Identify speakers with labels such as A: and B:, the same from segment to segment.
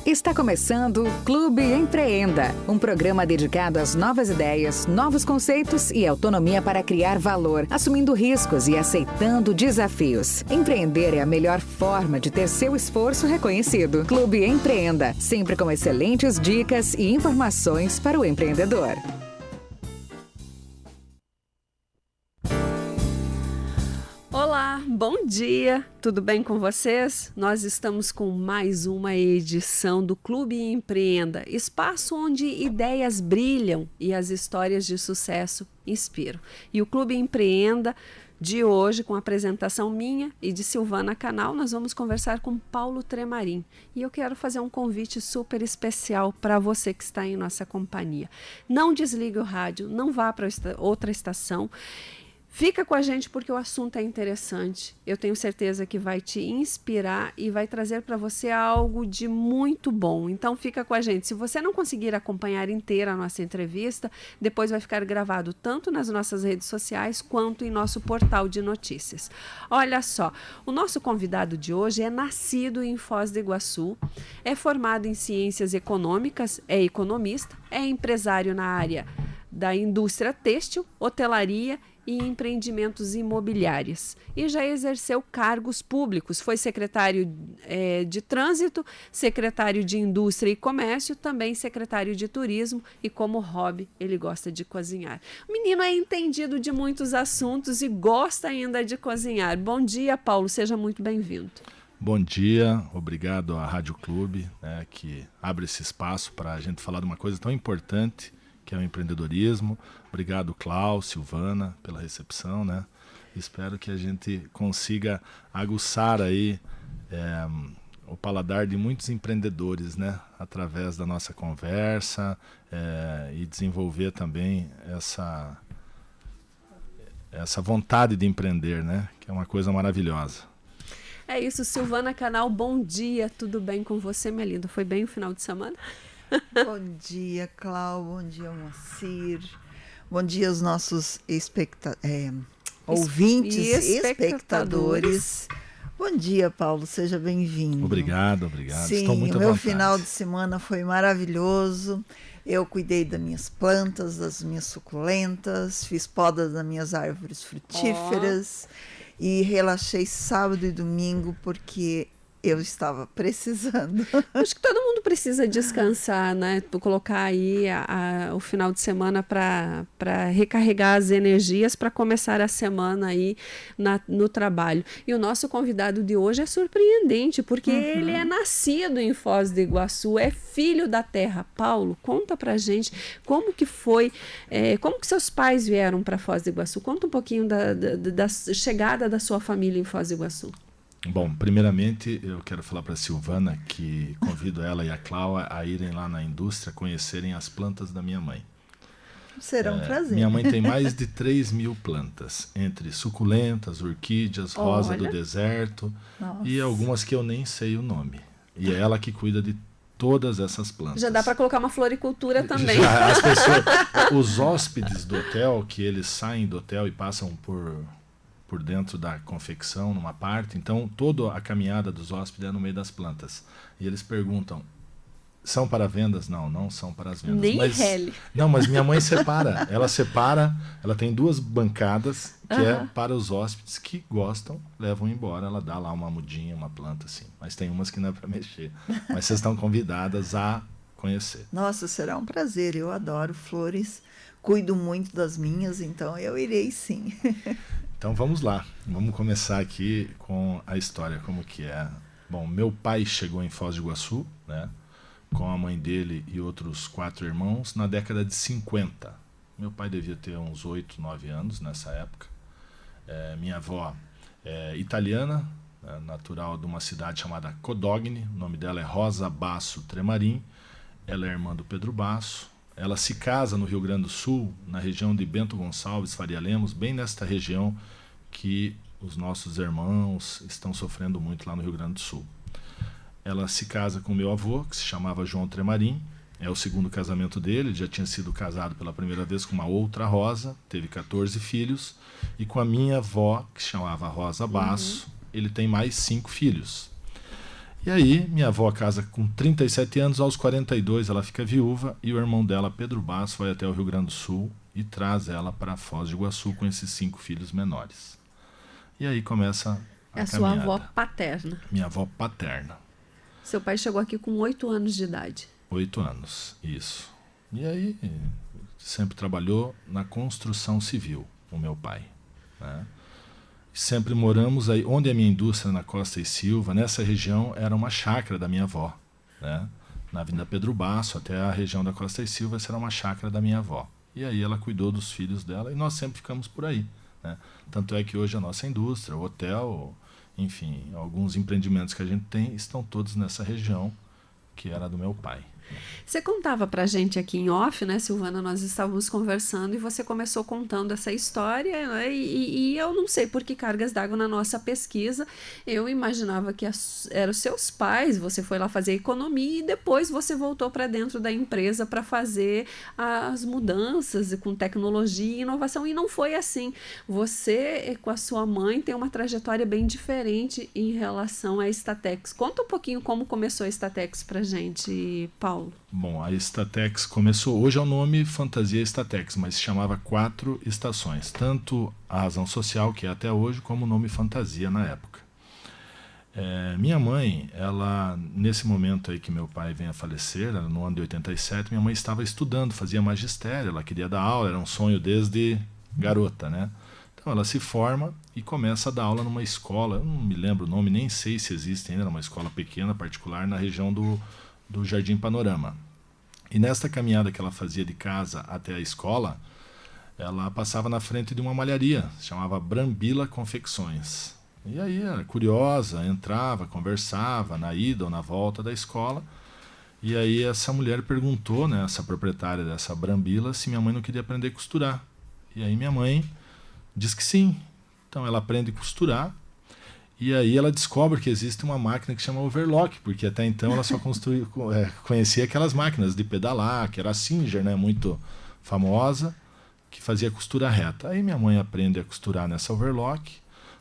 A: Está começando o Clube Empreenda, um programa dedicado às novas ideias, novos conceitos e autonomia para criar valor, assumindo riscos e aceitando desafios. Empreender é a melhor forma de ter seu esforço reconhecido. Clube Empreenda, sempre com excelentes dicas e informações para o empreendedor.
B: Olá, bom dia, tudo bem com vocês? Nós estamos com mais uma edição do Clube Empreenda, espaço onde ideias brilham e as histórias de sucesso inspiram. E o Clube Empreenda de hoje, com a apresentação minha e de Silvana Canal, nós vamos conversar com Paulo Tremarim. E eu quero fazer um convite super especial para você que está em nossa companhia. Não desligue o rádio, não vá para outra estação. Fica com a gente porque o assunto é interessante. Eu tenho certeza que vai te inspirar e vai trazer para você algo de muito bom. Então fica com a gente. Se você não conseguir acompanhar inteira a nossa entrevista, depois vai ficar gravado tanto nas nossas redes sociais quanto em nosso portal de notícias. Olha só, o nosso convidado de hoje é nascido em Foz do Iguaçu, é formado em ciências econômicas, é economista, é empresário na área da indústria têxtil, hotelaria e empreendimentos imobiliários. E já exerceu cargos públicos, foi secretário de Trânsito, secretário de Indústria e Comércio, também secretário de Turismo e como hobby ele gosta de cozinhar. O menino é entendido de muitos assuntos e gosta ainda de cozinhar. Bom dia, Paulo, seja muito bem-vindo.
C: Bom dia, obrigado à Rádio Clube, que abre esse espaço para a gente falar de uma coisa tão importante que é o empreendedorismo. Obrigado, Cláudio, Silvana, pela recepção, né? Espero que a gente consiga aguçar aí o paladar de muitos empreendedores, né? Através da nossa conversa e desenvolver também essa vontade de empreender, né? Que é uma coisa maravilhosa.
B: É isso, Silvana Canal, bom dia, tudo bem com você, minha linda? Foi bem o final de semana?
D: Bom dia, Cláudio. Bom dia, Moacir. Bom dia aos nossos ouvintes e espectadores. Bom dia, Paulo. Seja bem-vindo.
C: Obrigado.
D: Sim,
C: estou muito à vontade.
D: O meu final de semana foi maravilhoso. Eu cuidei das minhas plantas, das minhas suculentas, fiz poda das minhas árvores frutíferas e relaxei sábado e domingo porque eu estava precisando.
B: Acho que todo mundo precisa descansar, né? Colocar aí o final de semana para recarregar as energias para começar a semana aí no trabalho. E o nosso convidado de hoje é surpreendente, porque ele é nascido em Foz do Iguaçu, é filho da terra. Paulo, conta pra gente como que foi, como que seus pais vieram para Foz do Iguaçu. Conta um pouquinho da chegada da sua família em Foz do Iguaçu.
C: Bom, primeiramente eu quero falar para a Silvana que convido ela e a Cláudia a irem lá na indústria conhecerem as plantas da minha mãe.
D: Será um prazer.
C: Minha mãe tem mais de 3.000 plantas, entre suculentas, orquídeas, rosa do deserto.
D: Nossa.
C: E algumas que eu nem sei o nome. E é ela que cuida de todas essas plantas.
B: Já dá para colocar uma floricultura também.
C: Já, as pessoas, os hóspedes do hotel, que eles saem do hotel e passam por dentro da confecção, numa parte. Então, toda a caminhada dos hóspedes é no meio das plantas. E eles perguntam, são para vendas? Não, não são para as vendas.
B: Nem rele.
C: Não, mas minha mãe separa. Ela tem 2 bancadas que é para os hóspedes que gostam, levam embora. Ela dá lá uma mudinha, uma planta assim. Mas tem umas que não é para mexer. Mas vocês estão convidadas a conhecer.
D: Nossa, será um prazer. Eu adoro flores, cuido muito das minhas, então eu irei sim.
C: Então vamos lá, vamos começar aqui com a história, como que é. Bom, meu pai chegou em Foz do Iguaçu, né, com a mãe dele e outros 4 irmãos, na década de 50. Meu pai devia ter uns 8, 9 anos nessa época. Minha avó é italiana, natural de uma cidade chamada Codogni, o nome dela é Rosa Basso Tremarim, ela é irmã do Pedro Basso. Ela se casa no Rio Grande do Sul, na região de Bento Gonçalves, Faria Lemos, bem nesta região que os nossos irmãos estão sofrendo muito lá no Rio Grande do Sul. Ela se casa com meu avô, que se chamava João Tremarim, é o segundo casamento dele, ele já tinha sido casado pela primeira vez com uma outra Rosa, teve 14 filhos, e com a minha avó, que se chamava Rosa Basso, ele tem mais 5 filhos. E aí, minha avó casa com 37 anos, aos 42 ela fica viúva e o irmão dela, Pedro Basso, vai até o Rio Grande do Sul e traz ela para Foz do Iguaçu com esses 5 filhos menores. E aí começa a
B: É
C: caminhada.
B: a sua avó paterna.
C: Minha avó paterna.
B: Seu pai chegou aqui com 8 anos de idade.
C: 8 anos, isso. E aí, sempre trabalhou na construção civil, o meu pai, né? Sempre moramos aí, onde é a minha indústria, na Costa e Silva, nessa região era uma chácara da minha avó, né? Na Avenida Pedro Basso, até a região da Costa e Silva, essa era uma chácara da minha avó. E aí ela cuidou dos filhos dela e nós sempre ficamos por aí, né? Tanto é que hoje a nossa indústria, o hotel, enfim, alguns empreendimentos que a gente tem estão todos nessa região que era do meu pai.
B: Você contava pra gente aqui em off, né, Silvana? Nós estávamos conversando e você começou contando essa história, né, e eu não sei por que cargas d'água na nossa pesquisa. Eu imaginava que eram os seus pais, você foi lá fazer economia e depois você voltou para dentro da empresa para fazer as mudanças com tecnologia e inovação, e não foi assim. Você, com a sua mãe, tem uma trajetória bem diferente em relação à Statex. Conta um pouquinho como começou a Statex pra gente, Paulo.
C: Bom, a Statex começou, hoje é o nome Fantasia Statex, mas se chamava 4 estações, tanto a razão social, que é até hoje, como o nome Fantasia na época. Minha mãe, ela, nesse momento aí que meu pai vem a falecer, no ano de 87, minha mãe estava estudando, fazia magistério, ela queria dar aula, era um sonho desde garota, né? Então ela se forma e começa a dar aula numa escola, eu não me lembro o nome, nem sei se existe ainda, era uma escola pequena, particular, na região do Jardim Panorama. E nesta caminhada que ela fazia de casa até a escola, ela passava na frente de uma malharia, se chamava Brambila Confecções. E aí, era curiosa, entrava, conversava na ida ou na volta da escola. E aí essa mulher perguntou, né, essa proprietária dessa Brambila, se minha mãe não queria aprender a costurar. E aí minha mãe diz que sim. Então ela aprende a costurar. E aí ela descobre que existe uma máquina que chama overlock, porque até então ela só conhecia aquelas máquinas de pedalar, que era a Singer, né, muito famosa, que fazia costura reta. Aí minha mãe aprende a costurar nessa overlock.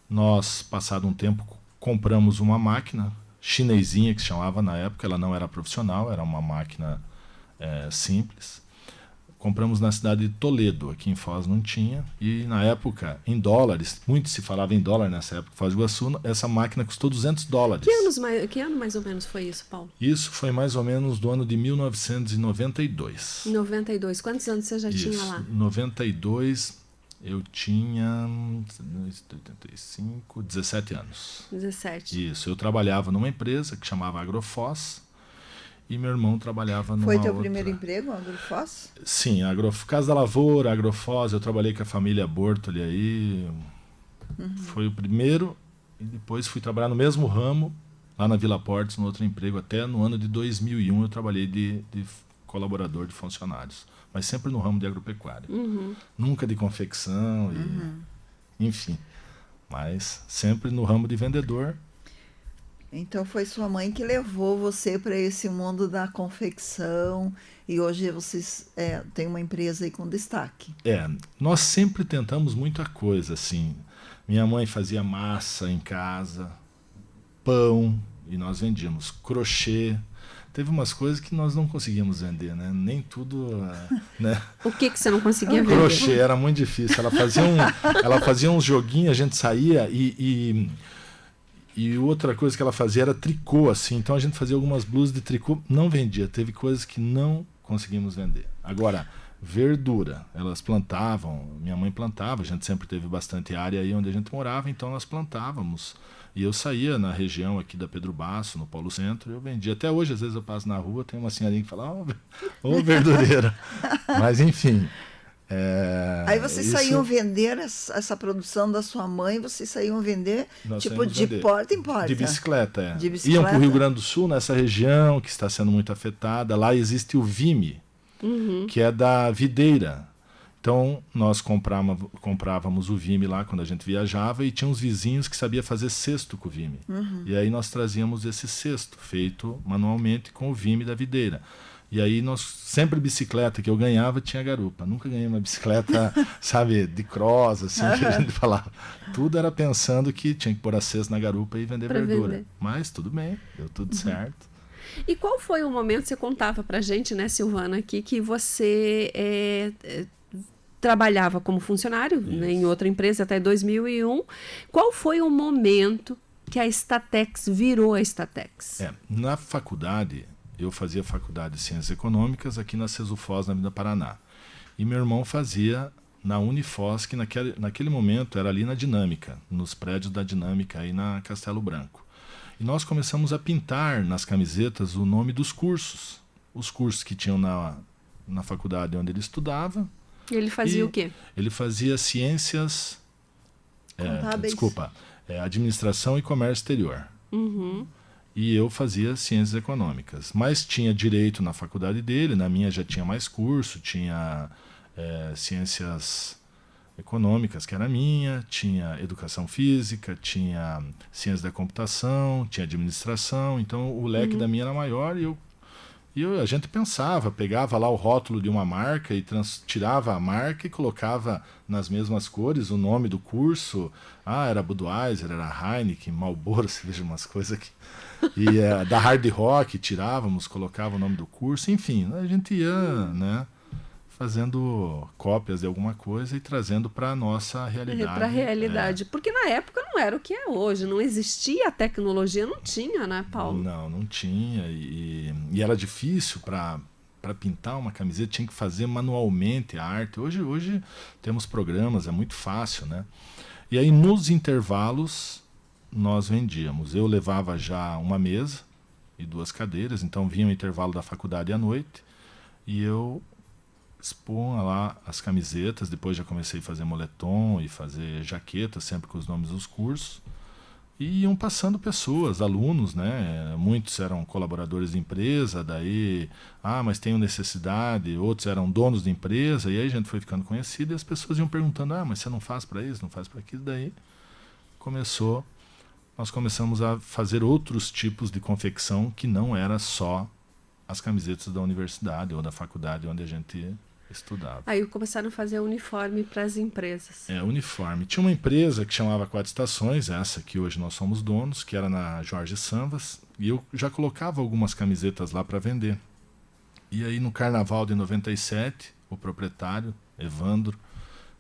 C: Nós, passado um tempo, compramos uma máquina chinesinha, que se chamava na época, ela não era profissional, era uma máquina simples. Compramos na cidade de Toledo, aqui em Foz não tinha, e na época, em dólares, muito se falava em dólar nessa época, Foz do Iguaçu, essa máquina custou $200.
B: Que ano mais ou menos foi isso, Paulo?
C: Isso foi mais ou menos do ano de 1992.
B: Em 92, quantos anos você já tinha lá?
C: Em 92 eu tinha 85, 17 anos.
B: 17.
C: Isso, eu trabalhava numa empresa que chamava Agrofoz, e meu irmão trabalhava numa
D: Foi teu
C: outra...
D: primeiro emprego, Agrofoz?
C: Sim, Casa da Lavoura, Agrofoz, eu trabalhei com a família Bortoli aí. Foi o primeiro, e depois fui trabalhar no mesmo ramo, lá na Vila Portes, no outro emprego, até no ano de 2001 eu trabalhei de colaborador de funcionários, mas sempre no ramo de agropecuária. Nunca de confecção, enfim, mas sempre no ramo de vendedor.
D: Então foi sua mãe que levou você para esse mundo da confecção e hoje vocês têm uma empresa aí com destaque.
C: Nós sempre tentamos muita coisa, assim. Minha mãe fazia massa em casa, pão, e nós vendíamos crochê. Teve umas coisas que nós não conseguíamos vender, né? Nem tudo, né?
B: O que você não conseguia vender?
C: Crochê era muito difícil. Ela fazia uns joguinhos, a gente saía e outra coisa que ela fazia era tricô, assim. Então a gente fazia algumas blusas de tricô, não vendia. Teve coisas que não conseguimos vender. Agora, verdura, elas plantavam, minha mãe plantava, a gente sempre teve bastante área aí onde a gente morava, então nós plantávamos. E eu saía na região aqui da Pedro Basso, no Polo Centro, e eu vendia. Até hoje, às vezes eu passo na rua, tem uma senhorinha que fala, ô verdureira. Mas enfim...
D: Aí vocês saíam vender essa produção da sua mãe, vocês saíam vender tipo de porta em porta?
C: De bicicleta,
D: De bicicleta.
C: Iam para o Rio Grande do Sul, nessa região que está sendo muito afetada. Lá existe o Vime, que é da videira. Então nós comprávamos o Vime lá quando a gente viajava e tinha uns vizinhos que sabia fazer cesto com o Vime. E aí nós trazíamos esse cesto feito manualmente com o Vime da videira. E aí nós sempre bicicleta que eu ganhava tinha garupa. Nunca ganhei uma bicicleta, sabe, de cross, assim, que a gente falava. Tudo era pensando que tinha que pôr a cesta na garupa e vender
B: Pra
C: verdura.
B: vender.
C: Mas tudo bem, deu tudo certo.
B: E qual foi o momento, você contava pra gente, né, Silvana, aqui, que você trabalhava como funcionário, né, em outra empresa até 2001. Qual foi o momento que a Statex virou a Statex?
C: Na faculdade, eu fazia faculdade de Ciências Econômicas aqui na Cesufós, na Avenida Paraná. E meu irmão fazia na Unifós, que naquele momento era ali na Dinâmica, nos prédios da Dinâmica, aí na Castelo Branco. E nós começamos a pintar nas camisetas o nome dos cursos. Os cursos que tinham na faculdade onde ele estudava.
B: E ele fazia o quê?
C: Ele fazia ciências...
D: Contábeis.
C: Administração e comércio exterior.
B: Uhum.
C: E eu fazia ciências econômicas. Mas tinha direito na faculdade dele, na minha já tinha mais curso, tinha ciências econômicas, que era a minha, tinha educação física, tinha ciência da computação, tinha administração, então o leque da minha era maior e a gente pensava, pegava lá o rótulo de uma marca e tirava a marca e colocava nas mesmas cores o nome do curso. Era Budweiser, era Heineken, Marlboro, você veja umas coisas aqui. E da Hard Rock tirávamos, colocava o nome do curso, enfim, a gente ia, né, fazendo cópias de alguma coisa e trazendo para a nossa realidade.
B: Para a realidade. Porque na época não era o que é hoje, não existia a tecnologia, não tinha, né, Paulo?
C: Não tinha. E era difícil para pintar uma camiseta, tinha que fazer manualmente a arte. Hoje temos programas, é muito fácil, né? E aí nos intervalos nós vendíamos. Eu levava já uma mesa e 2 cadeiras, então vinha o intervalo da faculdade à noite e eu expunha lá as camisetas. Depois já comecei a fazer moletom e fazer jaqueta, sempre com os nomes dos cursos. E iam passando pessoas, alunos, né? Muitos eram colaboradores de empresa, daí, mas tenho necessidade. Outros eram donos de empresa, e aí a gente foi ficando conhecido e as pessoas iam perguntando, mas você não faz para isso, não faz para aquilo. Daí nós começamos a fazer outros tipos de confecção que não era só as camisetas da universidade ou da faculdade onde a gente estudava.
B: Aí começaram a fazer uniforme para as empresas.
C: Uniforme. Tinha uma empresa que chamava 4 Estações, essa que hoje nós somos donos, que era na Jorge Sanvas, e eu já colocava algumas camisetas lá para vender. E aí no carnaval de 97, o proprietário, Evandro,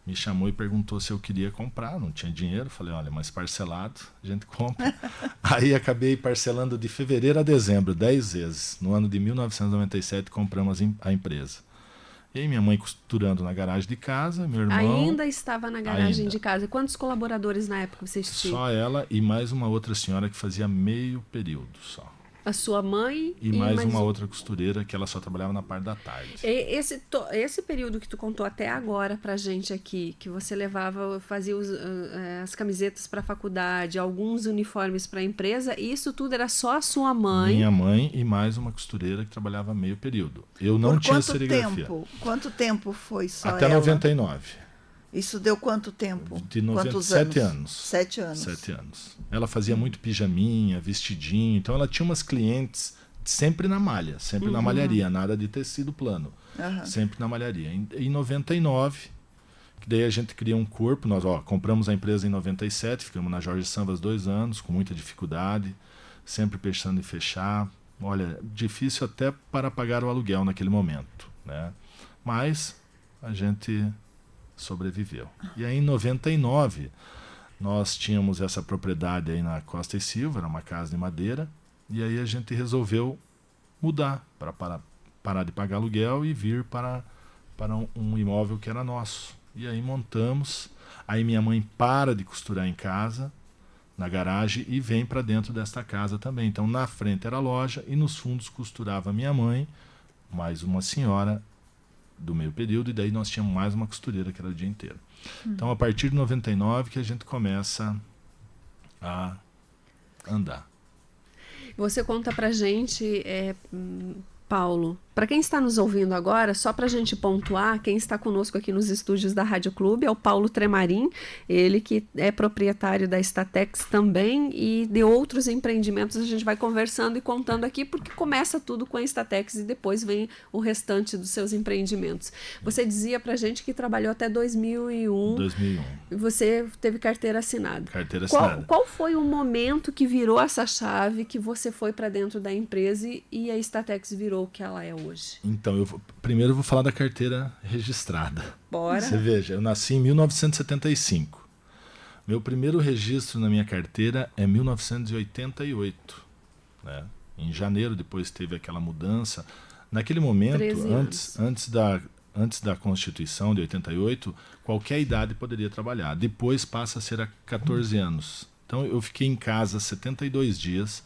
C: me chamou e perguntou se eu queria comprar. Não tinha dinheiro, falei, olha, mas parcelado, a gente compra. Aí acabei parcelando de fevereiro a dezembro, 10 vezes. No ano de 1997 compramos a empresa. E aí minha mãe costurando na garagem de casa, meu irmão...
B: Ainda estava na garagem de casa. Quantos colaboradores na época vocês tinham?
C: Só ela e mais uma outra senhora que fazia meio período só.
B: A sua mãe
C: e mais uma outra costureira que ela só trabalhava na parte da tarde.
B: Esse período que tu contou até agora pra gente aqui, que você fazia as camisetas para a faculdade, alguns uniformes para a empresa, isso tudo era só a sua mãe?
C: Minha mãe e mais uma costureira que trabalhava meio período. Eu não tinha serigrafia.
D: Quanto tempo foi só
C: até
D: ela?
C: 99.
D: Isso deu quanto tempo?
C: De
D: 7
C: anos.
D: 7 anos.
C: 7 anos. Ela fazia muito pijaminha, vestidinho. Então ela tinha umas clientes sempre na malha, sempre na malharia, nada de tecido plano. Sempre na malharia. Em 99, que daí a gente cria um corpo. Nós compramos a empresa em 97, ficamos na Jorge Sanvas 2 anos, com muita dificuldade, sempre pensando em fechar. Olha, difícil até para pagar o aluguel naquele momento, né? Mas a gente sobreviveu. E aí em 99 nós tínhamos essa propriedade aí na Costa e Silva, era uma casa de madeira, e aí a gente resolveu mudar para parar de pagar aluguel e vir para um imóvel que era nosso. E aí montamos, aí minha mãe para de costurar em casa, na garagem, e vem para dentro desta casa também. Então na frente era a loja e nos fundos costurava minha mãe, mais uma senhora do meio período, e daí nós tínhamos mais uma costureira que era o dia inteiro. Então a partir de 99 que a gente começa a andar.
B: Você conta pra gente, Paulo, Para quem está nos ouvindo agora, só para a gente pontuar, quem está conosco aqui nos estúdios da Rádio Clube é o Paulo Tremarim, ele que é proprietário da Statex também e de outros empreendimentos. A gente vai conversando e contando aqui, porque começa tudo com a Statex e depois vem o restante dos seus empreendimentos. Você dizia para a gente que trabalhou até 2001.
C: 2001.
B: E você teve carteira assinada.
C: Carteira assinada.
B: Qual foi o momento que virou essa chave, que você foi para dentro da empresa e a Statex virou o que ela é hoje?
C: Então, primeiro eu vou falar da carteira registrada.
B: Bora.
C: Você veja, eu nasci em 1975. Meu primeiro registro na minha carteira é 1988. Né? Em janeiro, depois teve aquela mudança. Naquele momento, antes da Constituição de 88, qualquer idade poderia trabalhar. Depois passa a ser a 14 anos. Então, eu fiquei em casa 72 dias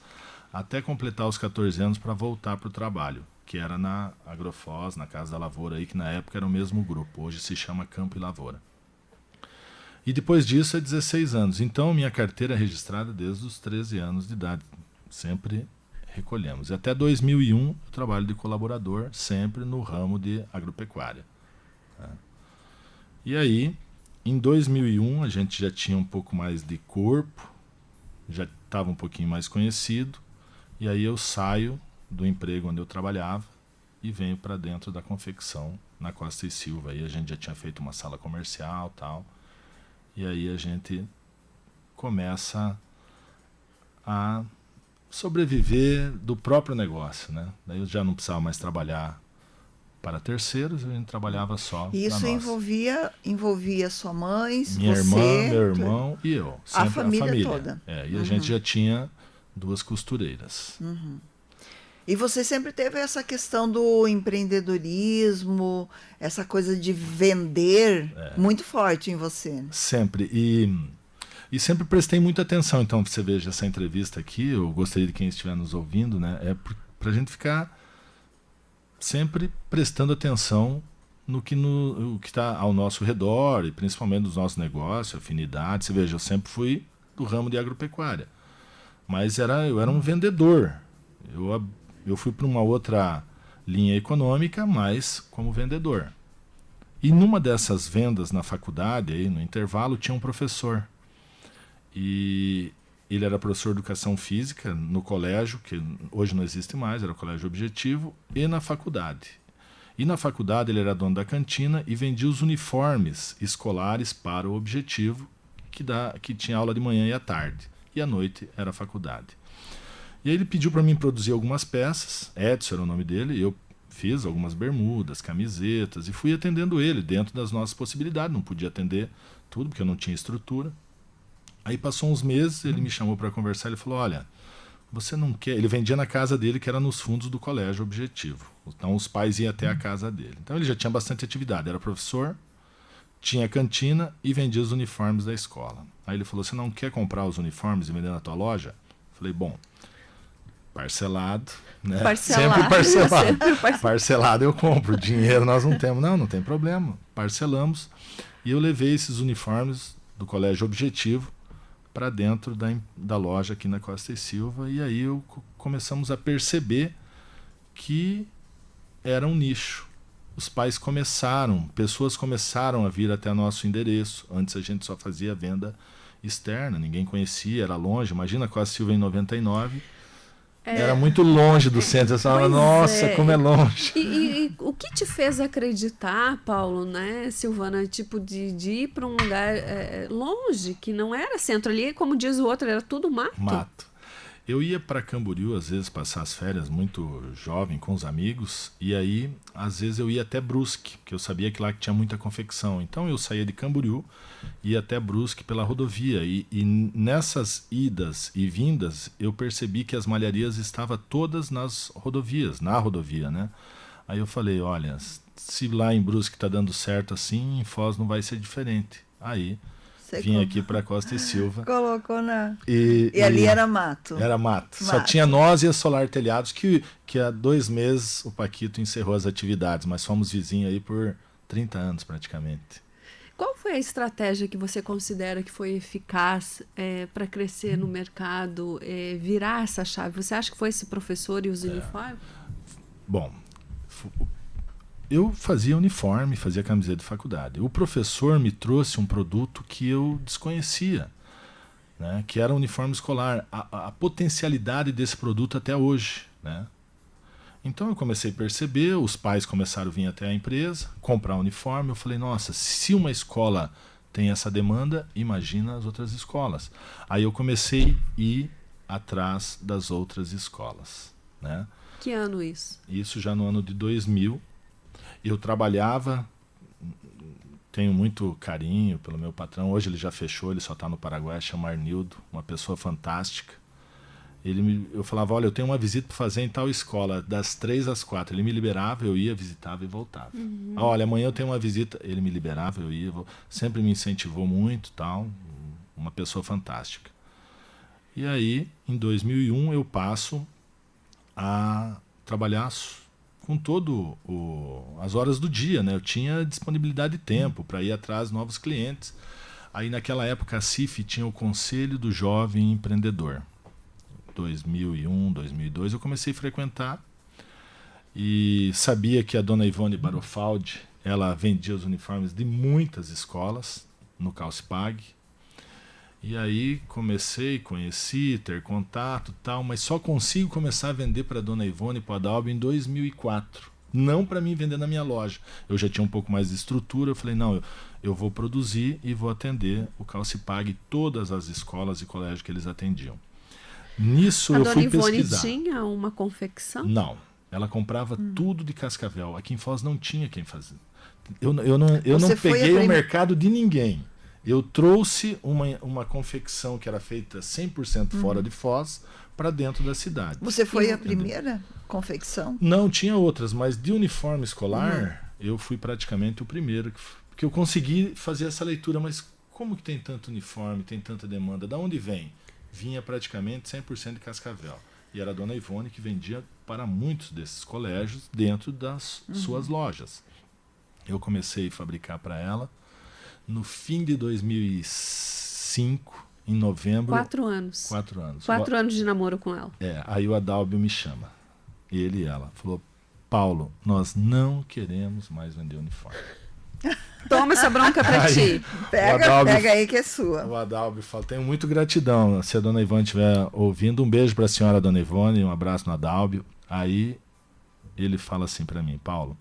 C: até completar os 14 anos para voltar para o trabalho, que era na Agrofoz, na Casa da Lavoura, aí, que na época era o mesmo grupo, hoje se chama Campo e Lavoura. E depois disso é 16 anos. Então, minha carteira é registrada desde os 13 anos de idade. Sempre recolhemos. E até 2001, eu trabalho de colaborador, sempre no ramo de agropecuária. Tá? E aí, em 2001, a gente já tinha um pouco mais de corpo, já estava um pouquinho mais conhecido, e aí eu saio do emprego onde eu trabalhava e venho para dentro da confecção na Costa e Silva. Aí a gente já tinha feito uma sala comercial, tal, e aí a gente começa a sobreviver do próprio negócio, né? Daí eu já não precisava mais trabalhar para terceiros, a gente trabalhava só.
D: E isso envolvia sua mãe,
C: minha
D: você,
C: irmã, meu irmão e eu. Sempre
D: a família toda.
C: E a gente já tinha 2 costureiras.
D: E você sempre teve essa questão do empreendedorismo, essa coisa de vender muito forte em você.
C: Sempre. E sempre prestei muita atenção. Então, você veja essa entrevista aqui, eu gostaria de quem estiver nos ouvindo, né? É para a gente ficar sempre prestando atenção no que está ao nosso redor, e principalmente nos nossos negócios, afinidades. Você veja, eu sempre fui do ramo de agropecuária. Mas eu era um vendedor. Eu fui para uma outra linha econômica, mas como vendedor. E numa dessas vendas na faculdade, aí, no intervalo, tinha um professor. E ele era professor de educação física no colégio, que hoje não existe mais, era o Colégio Objetivo, e na faculdade. E na faculdade ele era dono da cantina e vendia os uniformes escolares para o Objetivo, que tinha aula de manhã e à tarde. E à noite era a faculdade. E aí ele pediu para mim produzir algumas peças, Edson era o nome dele, e eu fiz algumas bermudas, camisetas, e fui atendendo ele dentro das nossas possibilidades. Não podia atender tudo, porque eu não tinha estrutura. Aí passou uns meses, ele me chamou para conversar, ele falou, olha, você não quer... Ele vendia na casa dele, que era nos fundos do Colégio Objetivo. Então os pais iam até a casa dele. Então ele já tinha bastante atividade, era professor, tinha cantina e vendia os uniformes da escola. Aí ele falou, você não quer comprar os uniformes e vender na tua loja? Eu falei, bom, parcelado, né? Sempre parcelado. Parcelado eu compro, dinheiro nós não temos. Não tem problema, parcelamos. E eu levei esses uniformes do Colégio Objetivo para dentro da loja aqui na Costa e Silva, e aí começamos a perceber que era um nicho. Pessoas começaram a vir até nosso endereço. Antes a gente só fazia venda externa, ninguém conhecia, era longe. Imagina a Costa e Silva em 99. Era muito longe do centro. Você falava, nossa, como é longe.
B: E o que te fez acreditar, Paulo, né, Silvana, tipo de ir para um lugar longe, que não era centro ali, como diz o outro, era tudo mato?
C: Eu ia para Camboriú, às vezes, passar as férias muito jovem com os amigos, e aí, às vezes, eu ia até Brusque, porque eu sabia que lá tinha muita confecção. Então, eu saía de Camboriú, ia até Brusque pela rodovia, e nessas idas e vindas, eu percebi que as malharias estavam todas na rodovia, né? Aí eu falei, olha, se lá em Brusque está dando certo assim, em Foz não vai ser diferente. Aí... Vim aqui para Costa e Silva.
D: Colocou na... E ali era mato.
C: Era mato. Só tinha nós e a Solar Telhados, que há 2 meses o Paquito encerrou as atividades, mas fomos vizinhos aí por 30 anos praticamente.
B: Qual foi a estratégia que você considera que foi eficaz para crescer no mercado, virar essa chave? Você acha que foi esse professor e os uniformes?
C: Bom, Eu fazia uniforme, fazia camiseta de faculdade. O professor me trouxe um produto que eu desconhecia, né, que era o uniforme escolar. A potencialidade desse produto até hoje, né? Então eu comecei a perceber, os pais começaram a vir até a empresa, comprar uniforme. Eu falei, nossa, se uma escola tem essa demanda, imagina as outras escolas. Aí eu comecei a ir atrás das outras escolas, né?
B: Que ano isso?
C: Isso já no ano de 2000. Eu trabalhava, tenho muito carinho pelo meu patrão. Hoje ele já fechou, ele só está no Paraguai, chama Arnildo, uma pessoa fantástica. Eu falava, olha, eu tenho uma visita para fazer em tal escola, das 3 às 4. Ele me liberava, eu ia, visitava e voltava. Olha, amanhã eu tenho uma visita, ele me liberava, eu ia, sempre me incentivou muito, tal, uma pessoa fantástica. E aí, em 2001, eu passo a trabalhar com todo as horas do dia, né? Eu tinha disponibilidade de tempo para ir atrás de novos clientes. Aí, naquela época, a CIF tinha o Conselho do Jovem Empreendedor. 2001, 2002, eu comecei a frequentar e sabia que a dona Ivone Barofaldi, ela vendia os uniformes de muitas escolas no Calcipag. E aí conheci, ter contato e tal, mas só consigo começar a vender para a dona Ivone e para o Adalbio em 2004. Não para mim vender na minha loja. Eu já tinha um pouco mais de estrutura, eu falei, não, eu vou produzir e vou atender o Calcipag, todas as escolas e colégios que eles atendiam. Nisso eu fui pesquisar. A dona Ivone
B: tinha uma confecção?
C: Não, ela comprava tudo de Cascavel. Aqui em Foz não tinha quem fazer. Eu não peguei o mercado de ninguém. Eu trouxe uma confecção que era feita 100% fora de Foz para dentro da cidade.
D: Você foi a primeira confecção?
C: Não, tinha outras, mas de uniforme escolar eu fui praticamente o primeiro, porque eu consegui fazer essa leitura, mas como que tem tanto uniforme, tem tanta demanda, da onde vem? Vinha praticamente 100% de Cascavel. E era a dona Ivone que vendia para muitos desses colégios dentro das suas lojas. Eu comecei a fabricar para ela no fim de 2005, em novembro.
B: 4 anos.
C: 4 anos.
B: 4 anos de namoro com ela.
C: Aí o Adalbio me chama. Ele e ela. Falou, Paulo, nós não queremos mais vender uniforme.
B: Toma essa bronca pra ti.
D: Pega aí que é sua.
C: O Adalbio fala, tenho muito gratidão. Se a dona Ivone estiver ouvindo, um beijo para a senhora dona Ivone, um abraço no Adalbio. Aí ele fala assim para mim, Paulo,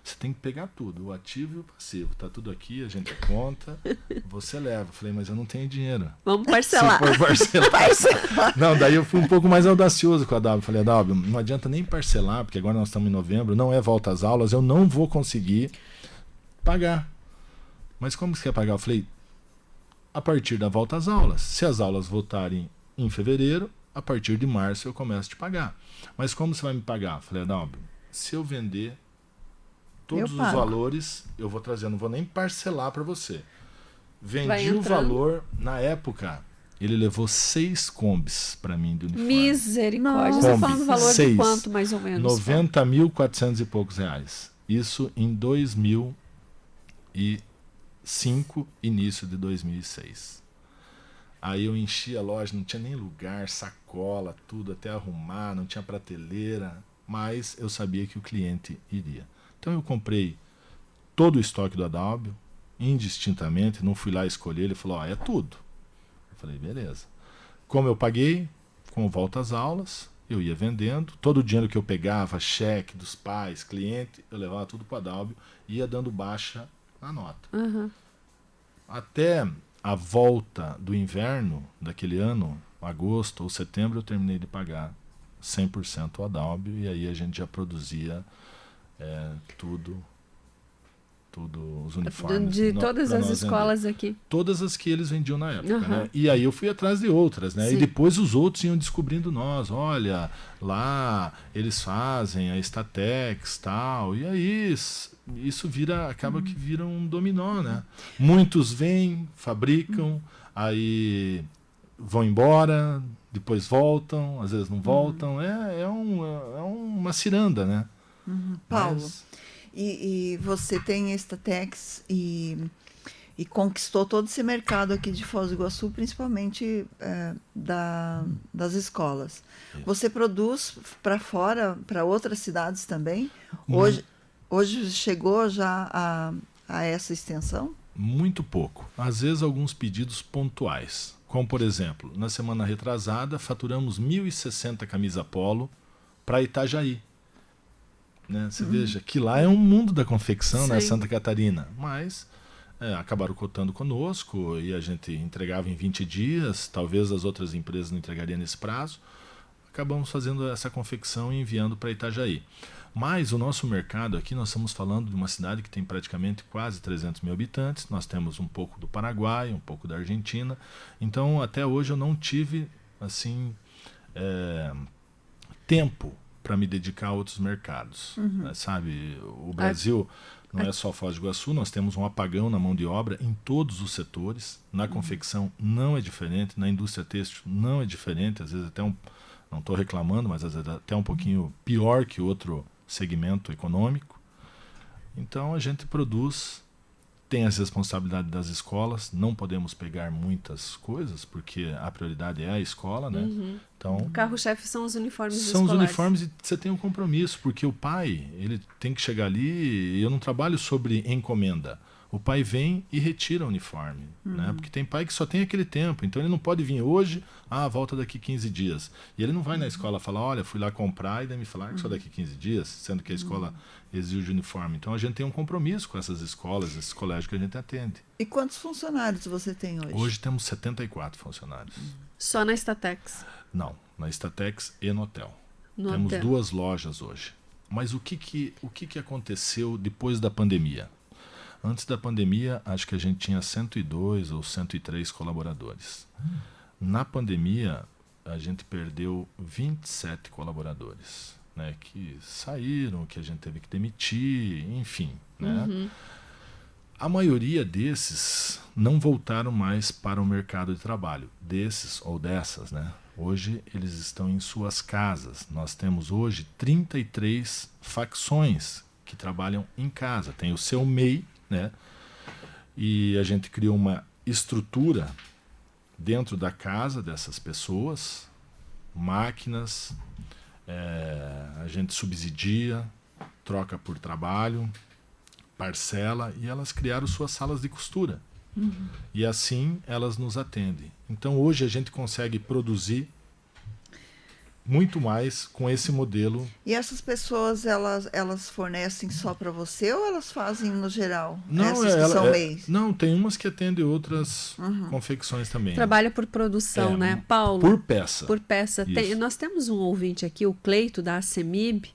C: você tem que pegar tudo, o ativo e o passivo. Tá tudo aqui, a gente conta, você leva. Eu falei, mas eu não tenho dinheiro.
B: Vamos parcelar.
C: Se for parcelar. Não, daí eu fui um pouco mais audacioso com o Adalbio. Falei, Adalbio, não adianta nem parcelar, porque agora nós estamos em novembro, não é volta às aulas, eu não vou conseguir pagar. Mas como você quer pagar? Eu falei, a partir da volta às aulas. Se as aulas voltarem em fevereiro, a partir de março eu começo a te pagar. Mas como você vai me pagar? Eu falei, Adalbio, se eu vender todos os valores, eu vou trazer, não vou nem parcelar para você. Vendi o valor, na época, ele levou 6 combis para mim de uniforme.
B: Misericórdia. Você está falando do valor
C: 6,
B: de quanto, mais ou menos?
C: 90.400 e poucos reais. Isso em 2005, início de 2006. Aí eu enchi a loja, não tinha nem lugar, sacola, tudo, até arrumar, não tinha prateleira, mas eu sabia que o cliente iria. Então eu comprei todo o estoque do Adalbio, indistintamente, não fui lá escolher, ele falou, é tudo. Eu falei, beleza. Como eu paguei, com volta às aulas, eu ia vendendo, todo o dinheiro que eu pegava, cheque dos pais, cliente, eu levava tudo para o Adalbio, ia dando baixa na nota. Até a volta do inverno daquele ano, agosto ou setembro, eu terminei de pagar 100% o Adalbio, e aí a gente já produzia tudo os uniformes.
B: De todas as escolas aqui.
C: Todas as que eles vendiam na época, né? E aí eu fui atrás de outras, né? Sim. E depois os outros iam descobrindo nós. Olha, lá eles fazem a Statex, tal. E aí isso acaba que vira um dominó, né? Muitos vêm, fabricam, aí vão embora, depois voltam, às vezes não voltam. É uma ciranda, né?
D: Paulo, e você tem a Statex e conquistou todo esse mercado aqui de Foz do Iguaçu, principalmente das escolas. Você produz para fora, para outras cidades também? Hoje chegou já a essa extensão?
C: Muito pouco. Às vezes alguns pedidos pontuais. Como, por exemplo, na semana retrasada, faturamos 1.060 camisa polo para Itajaí. Né? Você veja que lá é um mundo da confecção, né, Santa Catarina. Mas acabaram cotando conosco e a gente entregava em 20 dias. Talvez as outras empresas não entregariam nesse prazo. Acabamos fazendo essa confecção e enviando para Itajaí. Mas o nosso mercado aqui, nós estamos falando de uma cidade que tem praticamente quase 300 mil habitantes. Nós temos um pouco do Paraguai, um pouco da Argentina. Então, até hoje eu não tive assim tempo para me dedicar a outros mercados. Sabe, o Brasil não é só Foz do Iguaçu, nós temos um apagão na mão de obra em todos os setores. Na confecção não é diferente, na indústria têxtil não é diferente, às vezes até não estou reclamando, mas às vezes até um pouquinho pior que outro segmento econômico. Então a gente produz, tem as responsabilidades das escolas, não podemos pegar muitas coisas, porque a prioridade é a escola, né? Então,
B: o carro-chefe são os uniformes
C: são
B: escolares.
C: Os uniformes e você tem um compromisso, porque o pai, ele tem que chegar ali, e eu não trabalho sobre encomenda. O pai vem e retira o uniforme, né? Porque tem pai que só tem aquele tempo, então ele não pode vir hoje, volta daqui 15 dias. E ele não vai na escola falar, olha, fui lá comprar e daí me falar que só daqui 15 dias, sendo que a escola exige uniforme. Então a gente tem um compromisso com essas escolas, esses colégios que a gente atende.
D: E quantos funcionários você tem hoje?
C: Hoje temos 74 funcionários.
B: Só na Statex?
C: Não, na Statex e no hotel.
B: No
C: temos
B: hotel.
C: 2 lojas hoje. Mas o que aconteceu depois da pandemia? Antes da pandemia, acho que a gente tinha 102 ou 103 colaboradores. Na pandemia, a gente perdeu 27 colaboradores, né, que saíram, que a gente teve que demitir, enfim. Né? A maioria desses não voltaram mais para o mercado de trabalho. Desses ou dessas, né? Hoje eles estão em suas casas. Nós temos hoje 33 facções que trabalham em casa. Tem o seu MEI, né? E a gente criou uma estrutura dentro da casa dessas pessoas, máquinas, a gente subsidia, troca por trabalho, parcela, e elas criaram suas salas de costura. E assim elas nos atendem. Então hoje a gente consegue produzir muito mais com esse modelo.
D: E essas pessoas, elas fornecem só para você ou elas fazem no geral?
C: Não,
D: essas que são MEIs?
C: Não, tem umas que atendem outras confecções também.
B: Trabalha por produção, né, Paulo?
C: Por peça.
B: Por peça. Nós temos um ouvinte aqui, o Cleito, da ACEMIB.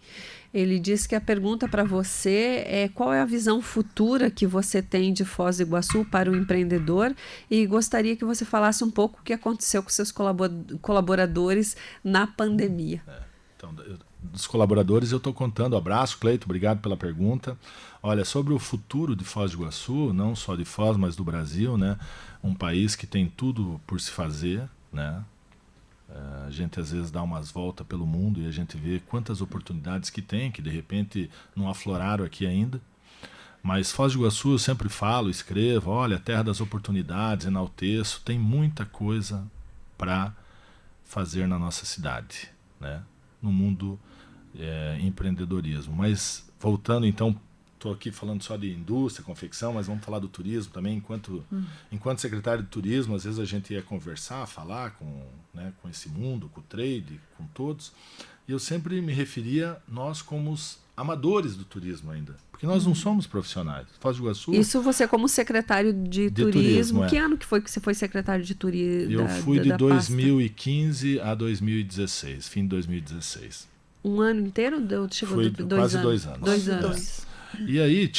B: Ele diz que a pergunta para você é qual é a visão futura que você tem de Foz do Iguaçu para o empreendedor, e gostaria que você falasse um pouco o que aconteceu com seus colaboradores na pandemia.
C: Então, dos colaboradores eu estou contando. Abraço, Cleito, obrigado pela pergunta. Olha, sobre o futuro de Foz do Iguaçu, não só de Foz, mas do Brasil, né? Um país que tem tudo por se fazer, né? A gente às vezes dá umas voltas pelo mundo e a gente vê quantas oportunidades que tem, que de repente não afloraram aqui ainda. Mas Foz do Iguaçu eu sempre falo, escrevo, olha, terra das oportunidades, enalteço, tem muita coisa para fazer na nossa cidade, né? No mundo empreendedorismo. Mas voltando então, estou aqui falando só de indústria, confecção, mas vamos falar do turismo também. Enquanto secretário de turismo, às vezes a gente ia conversar, falar com esse mundo, com o trade, com todos. E eu sempre me referia nós como os amadores do turismo ainda. Porque nós não somos profissionais. Foz do Iguaçu...
B: Isso você como secretário de turismo. Que ano que foi que você foi secretário de turismo?
C: Eu fui de 2015 a 2016, fim de 2016.
B: Um ano inteiro? Chegou
C: foi
B: 2 anos.
C: 2 anos.
B: 2 anos.
C: E aí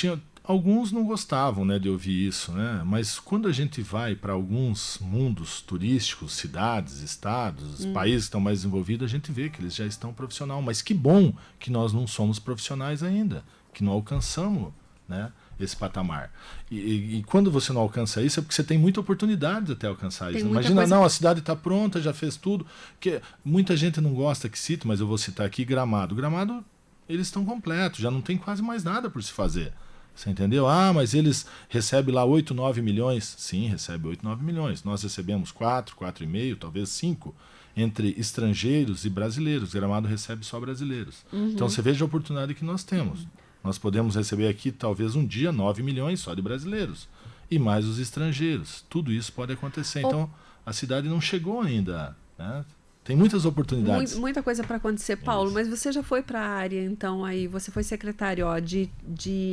C: alguns não gostavam, né, de ouvir isso, né? Mas quando a gente vai para alguns mundos turísticos, cidades, estados, países que estão mais desenvolvidos, a gente vê que eles já estão profissionais. Mas que bom que nós não somos profissionais ainda, que não alcançamos, né, esse patamar. E quando você não alcança isso é porque você tem muita oportunidade até alcançar isso. Imagina, não, a cidade está pronta, já fez tudo. Que muita gente não gosta que cite, mas eu vou citar aqui Gramado. Gramado, eles estão completos, já não tem quase mais nada por se fazer. Você entendeu? Mas eles recebem lá 8, 9 milhões. Sim, recebem 8, 9 milhões. Nós recebemos 4, 4,5, talvez 5. entre estrangeiros e brasileiros. Gramado recebe só brasileiros. Então você veja a oportunidade que nós temos. Nós podemos receber aqui, talvez um dia, 9 milhões só de brasileiros. E mais os estrangeiros. Tudo isso pode acontecer. Então, a cidade não chegou ainda, né? Tem muitas oportunidades.
B: Muita coisa para acontecer, Paulo. Mas você já foi para a área, então, aí você foi secretário de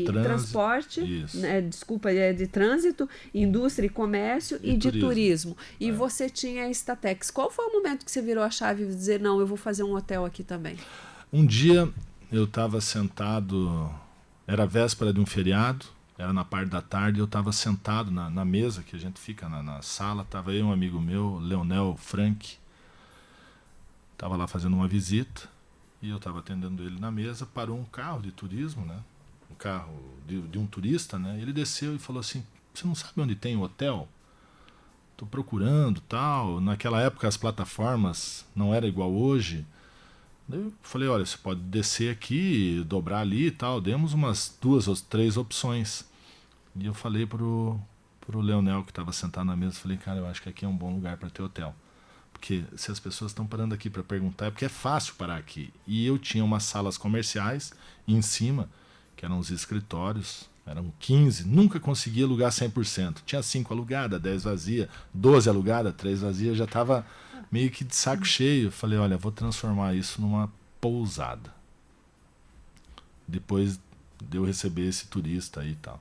B: transporte, né, de trânsito, indústria e comércio e de turismo. E você tinha a Statex. Qual foi o momento que você virou a chave e dizer, não, eu vou fazer um hotel aqui também?
C: Um dia eu estava sentado, era véspera de um feriado, era na parte da tarde, eu estava sentado na mesa, que a gente fica na sala, estava eu e um amigo meu, Leonel Frank, estava lá fazendo uma visita, e eu estava atendendo ele na mesa, parou um carro de turismo, né? Um carro de um turista, né? Ele desceu e falou assim, você não sabe onde tem o hotel? Estou procurando, tal. Naquela época as plataformas não eram igual hoje. Eu falei, olha, você pode descer aqui, dobrar ali e tal. Demos umas 2 ou 3 opções. E eu falei pro Leonel, que estava sentado na mesa, falei, cara, eu acho que aqui é um bom lugar para ter hotel. Porque se as pessoas estão parando aqui para perguntar, é porque é fácil parar aqui. E eu tinha umas salas comerciais em cima, que eram os escritórios, eram 15, nunca conseguia alugar 100%. Tinha 5 alugadas, 10 vazias, 12 alugadas, 3 vazias, já estava meio que de saco cheio. Falei, olha, vou transformar isso numa pousada. Depois de eu receber esse turista aí e tal.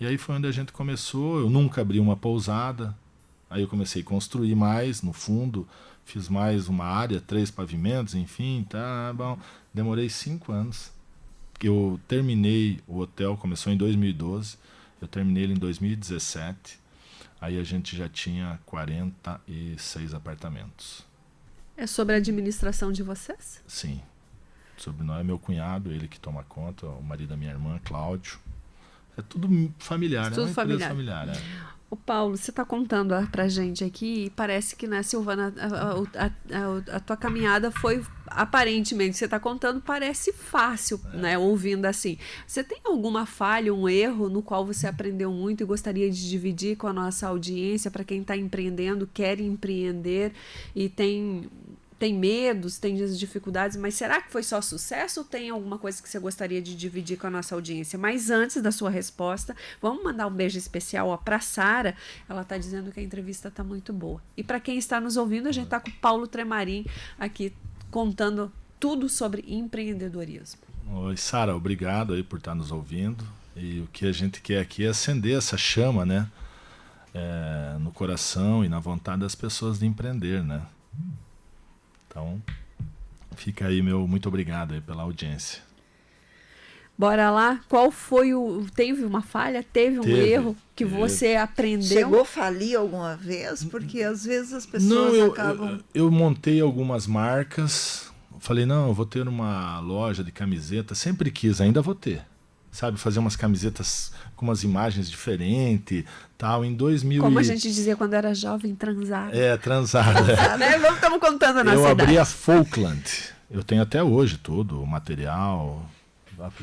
C: E aí foi onde a gente começou, eu nunca abri uma pousada. Aí eu comecei a construir mais no fundo, fiz mais uma área, 3 pavimentos, enfim, tá bom. Demorei 5 anos. Eu terminei o hotel, começou em 2012, eu terminei ele em 2017. Aí a gente já tinha 46 apartamentos.
B: É sobre a administração de vocês?
C: Sim. Sobre nós é meu cunhado, ele que toma conta, o marido da minha irmã, Cláudio. É tudo familiar,
B: tudo
C: é uma empresa familiar.
B: Ô Paulo, você está contando pra gente aqui e parece que, né, Silvana, a tua caminhada foi, aparentemente, você está contando, parece fácil, né, ouvindo assim. Você tem alguma falha, um erro no qual você aprendeu muito e gostaria de dividir com a nossa audiência, para quem está empreendendo, quer empreender e tem medos, tem dificuldades, mas será que foi só sucesso ou tem alguma coisa que você gostaria de dividir com a nossa audiência? Mas antes da sua resposta, vamos mandar um beijo especial para Sara. Ela está dizendo que a entrevista está muito boa. E para quem está nos ouvindo, a gente está com o Paulo Tremarim aqui contando tudo sobre empreendedorismo.
C: Oi, Sara, obrigado aí por estar nos ouvindo. E o que a gente quer aqui é acender essa chama, né? No coração e na vontade das pessoas de empreender, né? Então, fica aí meu muito obrigado aí pela audiência.
B: Bora lá. Qual foi teve uma falha? Teve um erro que você aprendeu?
D: Chegou a falir alguma vez? Porque às vezes as pessoas acabam...
C: Eu montei algumas marcas. Falei, não, eu vou ter uma loja de camiseta. Sempre quis, ainda vou ter. Sabe, fazer umas camisetas com umas imagens diferentes, tal, em 2000.
B: Como a gente dizia quando era jovem, transar.
C: Transar.
B: Estamos contando a nossa idade.
C: Eu abri a Folkland. Eu tenho até hoje todo o material.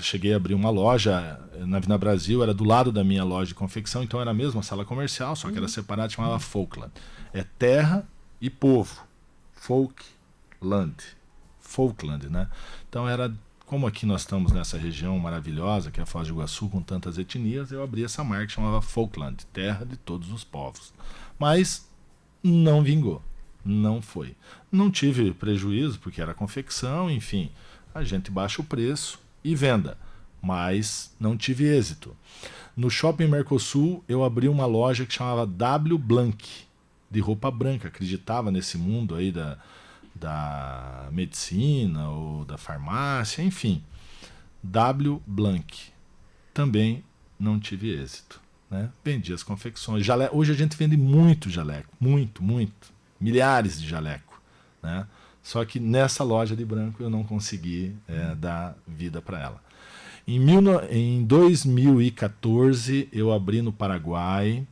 C: Cheguei a abrir uma loja na Avenida Brasil, era do lado da minha loja de confecção, então era a mesma sala comercial, só que era separada, chamava Folkland. É terra e povo. Folkland. Folkland, né? Então era... Como aqui nós estamos nessa região maravilhosa, que é a Foz do Iguaçu, com tantas etnias, eu abri essa marca que chamava Folkland, terra de todos os povos. Mas não vingou, não foi. Não tive prejuízo, porque era confecção, enfim, a gente baixa o preço e venda, mas não tive êxito. No Shopping Mercosul, eu abri uma loja que chamava W Blanc, de roupa branca, acreditava nesse mundo aí da medicina ou da farmácia, enfim. W Blanc. Também não tive êxito, né? Vendi as confecções. Hoje a gente vende muito jaleco, muito. Milhares de jaleco, né? Só que nessa loja de branco eu não consegui dar vida para ela. Em 2014 eu abri no Paraguai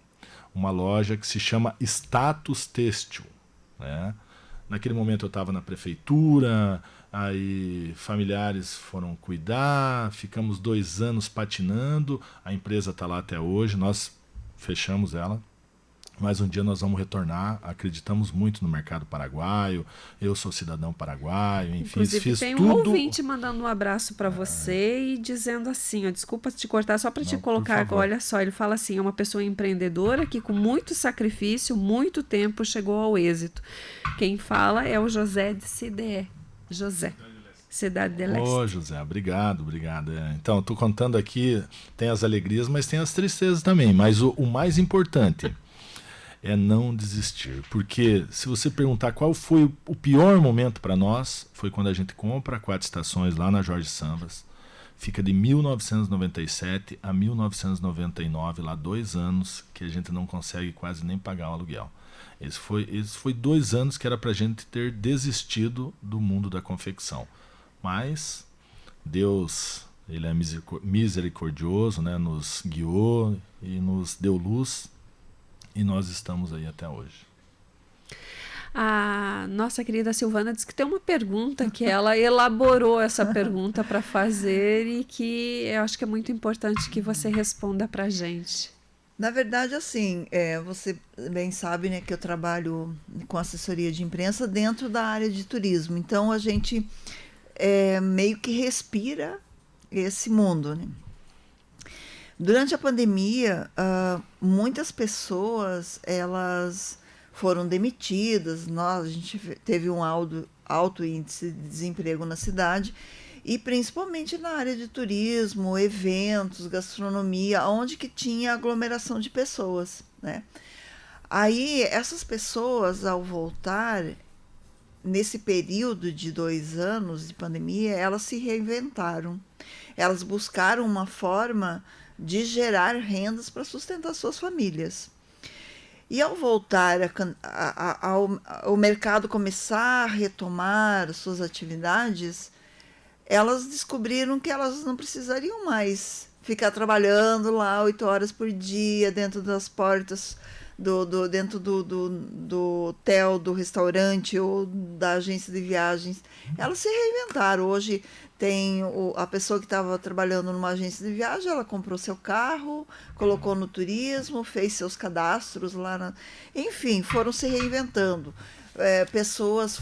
C: uma loja que se chama Status Têxtil, né? Naquele momento eu estava na prefeitura, aí familiares foram cuidar, ficamos 2 anos patinando, a empresa está lá até hoje, nós fechamos ela, mas um dia nós vamos retornar. Acreditamos muito no mercado paraguaio. Eu sou cidadão paraguaio, enfim,
B: Inclusive,
C: fiz
B: tem um
C: tudo.
B: ouvinte mandando um abraço para você e dizendo assim, ó, desculpa te cortar, só para te
C: Não, por
B: colocar,
C: favor.
B: olha só, ele fala assim, é uma pessoa empreendedora que com muito sacrifício, muito tempo chegou ao êxito. Quem fala é o José de Cidé. José, Cidade de Leste.
C: Ô, José, obrigado. Então, estou contando aqui, tem as alegrias, mas tem as tristezas também. Mas o mais importante é não desistir. Porque se você perguntar qual foi o pior momento para nós, foi quando a gente compra a 4 estações lá na Jorge Sambas. Fica de 1997 a 1999, lá 2 anos, que a gente não consegue quase nem pagar o aluguel. Esse foi 2 anos que era para a gente ter desistido do mundo da confecção. Mas Deus, ele é misericordioso, né? Nos guiou e nos deu luz, e nós estamos aí até hoje.
B: A nossa querida Silvana disse que tem uma pergunta que ela elaborou essa pergunta para fazer e que eu acho que é muito importante que você responda para a gente.
D: Na verdade, assim, você bem sabe, né, que eu trabalho com assessoria de imprensa dentro da área de turismo. Então, a gente meio que respira esse mundo, né? Durante a pandemia, muitas pessoas elas foram demitidas. A gente teve um alto índice de desemprego na cidade, e principalmente na área de turismo, eventos, gastronomia, onde que tinha aglomeração de pessoas, né? Aí essas pessoas, ao voltar nesse período de 2 anos de pandemia, elas se reinventaram. Elas buscaram uma forma de gerar rendas para sustentar suas famílias. E ao voltar ao mercado começar a retomar suas atividades, elas descobriram que elas não precisariam mais ficar trabalhando lá 8 horas por dia dentro das portas, dentro do hotel, do restaurante ou da agência de viagens. Elas se reinventaram. Hoje tem a pessoa que estava trabalhando numa agência de viagem, ela comprou seu carro, colocou no turismo, fez seus cadastros lá. Enfim, foram se reinventando. Pessoas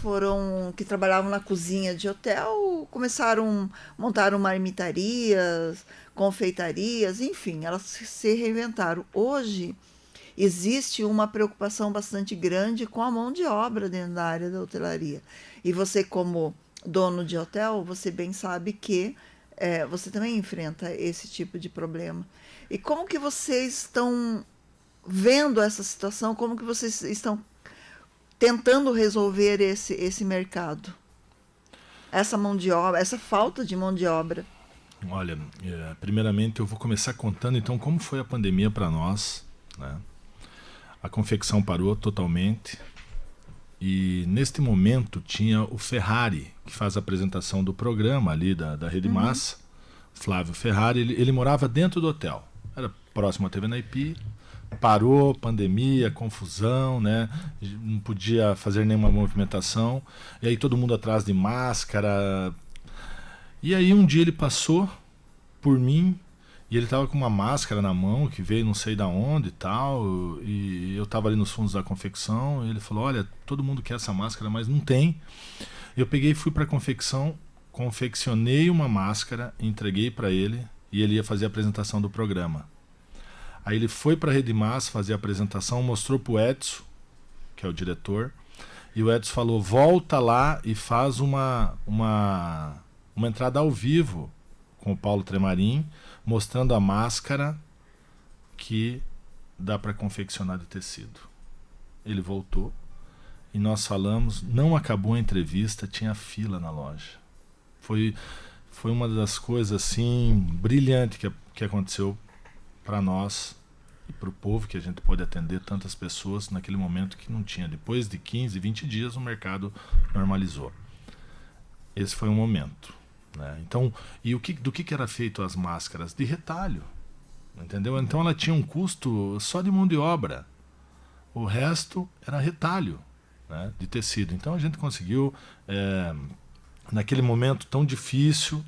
D: que trabalhavam na cozinha de hotel começaram a montar marmitarias, confeitarias, enfim, elas se reinventaram. Hoje existe uma preocupação bastante grande com a mão de obra dentro da área da hotelaria. E você, como dono de hotel, você bem sabe que você também enfrenta esse tipo de problema. E como que vocês estão vendo essa situação? Como que vocês estão tentando resolver esse mercado? Essa mão de obra, essa falta de mão de obra.
C: Olha, primeiramente eu vou começar contando então como foi a pandemia para nós, né? A confecção parou totalmente e neste momento tinha o Ferrari, que faz a apresentação do programa ali da Rede Massa, Flávio Ferrari, ele morava dentro do hotel, era próximo à TV Naipi, parou, pandemia, confusão, né? Não podia fazer nenhuma movimentação, e aí todo mundo atrás de máscara. E aí um dia ele passou por mim, e ele estava com uma máscara na mão, que veio não sei da onde e tal, e eu estava ali nos fundos da confecção, e ele falou, olha, todo mundo quer essa máscara, mas não tem. Eu peguei e fui para a confecção, confeccionei uma máscara, entreguei para ele, e ele ia fazer a apresentação do programa. Aí ele foi para a Rede Massa fazer a apresentação, mostrou para o Edson, que é o diretor, e o Edson falou, volta lá e faz uma entrada ao vivo com o Paulo Tremarim, mostrando a máscara que dá para confeccionar de tecido. Ele voltou e nós falamos, não acabou a entrevista, tinha fila na loja. Foi uma das coisas assim brilhantes que aconteceu para nós e para o povo, que a gente pode atender tantas pessoas naquele momento que não tinha. Depois de 15, 20 dias o mercado normalizou. Esse foi um momento, né? Então, e do que era feito as máscaras? De retalho, entendeu? Então ela tinha um custo só de mão de obra, o resto era retalho, né, de tecido. Então a gente conseguiu, naquele momento tão difícil,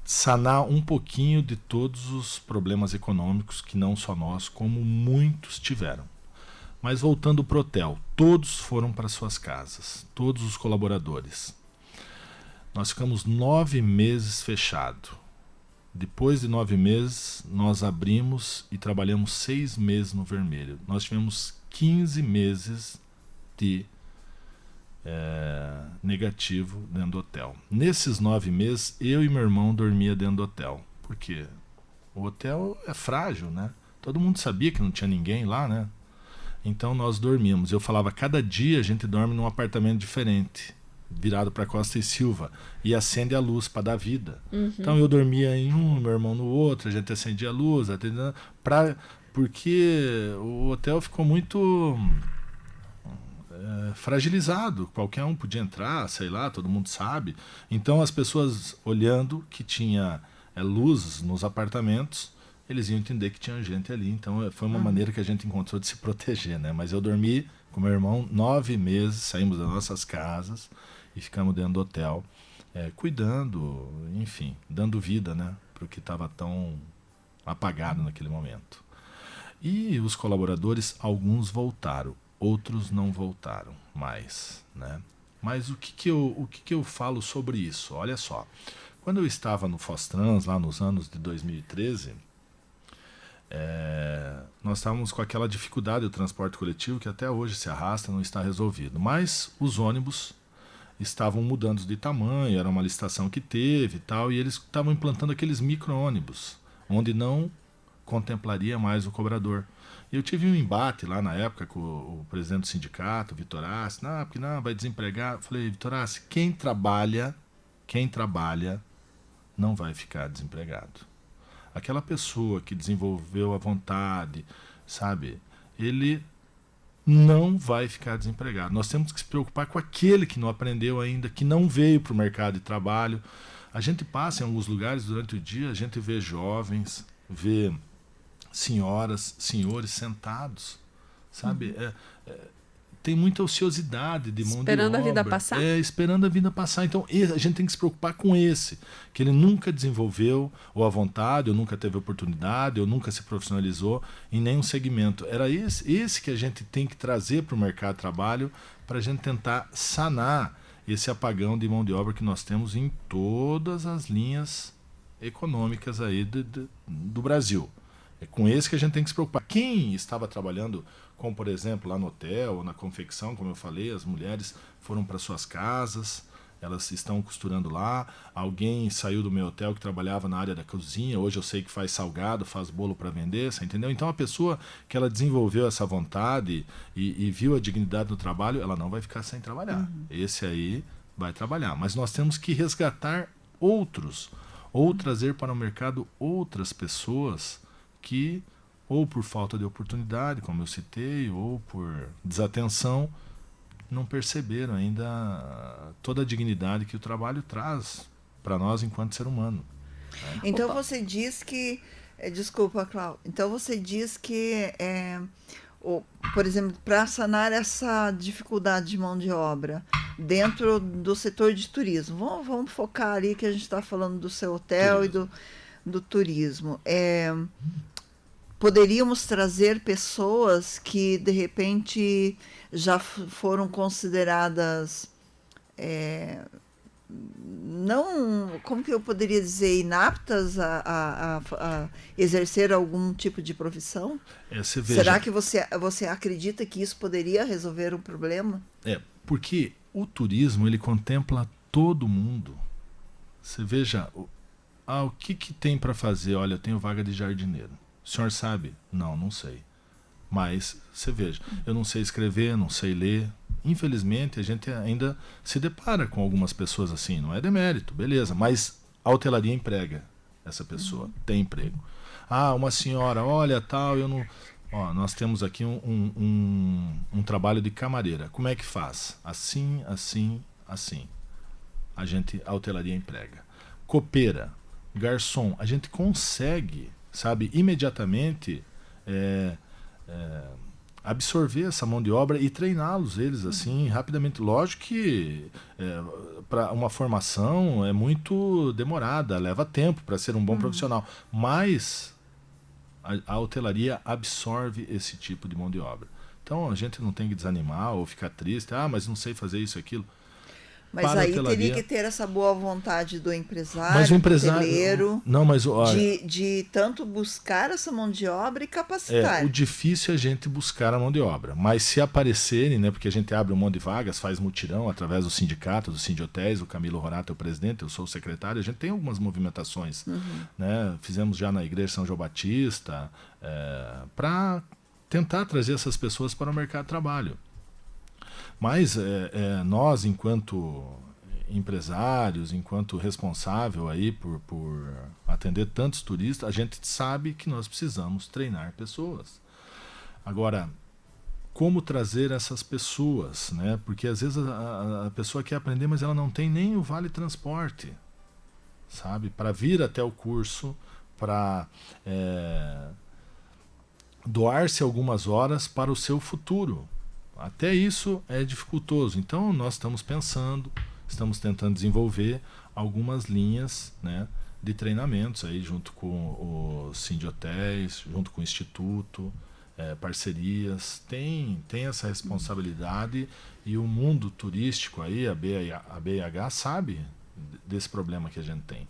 C: sanar um pouquinho de todos os problemas econômicos que não só nós, como muitos tiveram. Mas voltando para o hotel, todos foram para suas casas, todos os colaboradores. Nós ficamos 9 meses fechado. Depois de 9 meses, nós abrimos e trabalhamos 6 meses no vermelho. Nós tivemos 15 meses de negativo dentro do hotel. Nesses 9 meses, eu e meu irmão dormia dentro do hotel. Por quê? O hotel é frágil, né? Todo mundo sabia que não tinha ninguém lá, né? Então nós dormíamos. Eu falava, cada dia a gente dorme num apartamento diferente, virado para Costa e Silva, e acende a luz para dar vida. Então eu dormia em um, meu irmão no outro, a gente acendia a luz, porque o hotel ficou muito fragilizado, qualquer um podia entrar, sei lá, todo mundo sabe. Então as pessoas olhando que tinha luzes nos apartamentos, eles iam entender que tinha gente ali. Então foi uma maneira que a gente encontrou de se proteger, né? Mas eu dormi com meu irmão 9 meses, saímos das nossas casas e ficamos dentro do hotel, cuidando, enfim, dando vida, né, para o que estava tão apagado naquele momento. E os colaboradores, alguns voltaram, outros não voltaram mais, né? Mas o que eu falo sobre isso? Olha só, quando eu estava no Fostrans, lá nos anos de 2013, nós estávamos com aquela dificuldade do transporte coletivo que até hoje se arrasta, não está resolvido. Mas os ônibus estavam mudando de tamanho, era uma licitação que teve e tal, e eles estavam implantando aqueles micro-ônibus, onde não contemplaria mais o cobrador. Eu tive um embate lá na época com o presidente do sindicato, Vitor Assi, porque não, vai desempregar. Eu falei, Vitor Assi, quem trabalha não vai ficar desempregado. Aquela pessoa que desenvolveu a vontade, sabe, ele não vai ficar desempregado. Nós temos que se preocupar com aquele que não aprendeu ainda, que não veio para o mercado de trabalho. A gente passa em alguns lugares durante o dia, a gente vê jovens, vê senhoras, senhores sentados, sabe? Tem muita ociosidade de mão de obra.
B: Esperando a vida passar?
C: Esperando a vida passar. Então, a gente tem que se preocupar com esse, que ele nunca desenvolveu ou a vontade, ou nunca teve oportunidade, ou nunca se profissionalizou em nenhum segmento. Era esse que a gente tem que trazer para o mercado de trabalho para a gente tentar sanar esse apagão de mão de obra que nós temos em todas as linhas econômicas aí do Brasil. É com esse que a gente tem que se preocupar. Quem estava trabalhando, como por exemplo lá no hotel ou na confecção, como eu falei, as mulheres foram para suas casas, elas estão costurando lá. Alguém saiu do meu hotel que trabalhava na área da cozinha, hoje eu sei que faz salgado, faz bolo para vender, você entendeu? Então a pessoa que ela desenvolveu essa vontade e viu a dignidade do trabalho, ela não vai ficar sem trabalhar. Esse aí vai trabalhar. Mas nós temos que resgatar outros, ou trazer para o mercado outras pessoas que, ou por falta de oportunidade, como eu citei, ou por desatenção, não perceberam ainda toda a dignidade que o trabalho traz para nós enquanto ser humano.
D: Então você diz que... Desculpa, Cláudia. Então você diz que, por exemplo, para sanar essa dificuldade de mão de obra dentro do setor de turismo, vamos focar ali que a gente está falando do seu hotel turismo. E do turismo. Poderíamos trazer pessoas que, de repente, já foram consideradas, não, como que eu poderia dizer, inaptas a exercer algum tipo de profissão? Será que você acredita que isso poderia resolver o problema?
C: Porque o turismo, ele contempla todo mundo. Você veja, o que tem para fazer? Olha, eu tenho vaga de jardineiro. O senhor sabe? Não sei. Mas, você veja, eu não sei escrever, não sei ler. Infelizmente, a gente ainda se depara com algumas pessoas assim. Não é demérito, beleza. Mas a hotelaria emprega essa pessoa. Tem emprego. Uma senhora, olha, tal, eu não... nós temos aqui um trabalho de camareira. Como é que faz? Assim, assim, assim. A hotelaria emprega. Copeira, garçom, a gente consegue... sabe, imediatamente absorver essa mão de obra e treiná-los, eles, assim, rapidamente. Lógico que para uma formação é muito demorada, leva tempo para ser um bom profissional, mas a hotelaria absorve esse tipo de mão de obra. Então a gente não tem que desanimar ou ficar triste, mas não sei fazer isso, aquilo.
D: Mas
C: Para a
D: aí
C: hotelaria,
D: teria que ter essa boa vontade do empresário,
C: mas o empresário,
D: hoteleiro,
C: não, mas olha,
D: de tanto buscar essa mão de obra e capacitar.
C: o difícil é a gente buscar a mão de obra, mas se aparecerem, né, porque a gente abre um monte de vagas, faz mutirão através do sindicato, do Sindhotéis, o Camilo Rorato é o presidente, eu sou o secretário, a gente tem algumas movimentações, né? Fizemos já na Igreja São João Batista, para tentar trazer essas pessoas para o mercado de trabalho. Mas nós, enquanto empresários, enquanto responsável aí por atender tantos turistas, a gente sabe que nós precisamos treinar pessoas. Agora, como trazer essas pessoas, né? Porque às vezes a pessoa quer aprender, mas ela não tem nem o vale transporte, sabe? Para vir até o curso, para doar-se algumas horas para o seu futuro. Até isso é dificultoso. Então nós estamos tentando desenvolver algumas linhas, né, de treinamentos aí junto com o Sindhotéis, junto com o Instituto, parcerias. Tem essa responsabilidade e o mundo turístico aí, a BIH, sabe desse problema que a gente tem.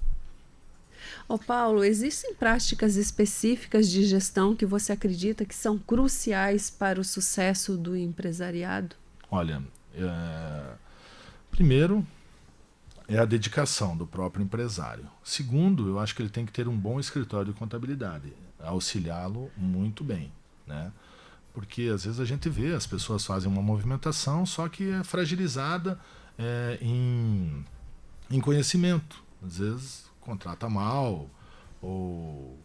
B: Ô Paulo, existem práticas específicas de gestão que você acredita que são cruciais para o sucesso do empresariado?
C: Olha, primeiro é a dedicação do próprio empresário. Segundo, eu acho que ele tem que ter um bom escritório de contabilidade, auxiliá-lo muito bem, né? Porque às vezes a gente vê, as pessoas fazem uma movimentação, só que é fragilizada em conhecimento. Às vezes contrata mal ou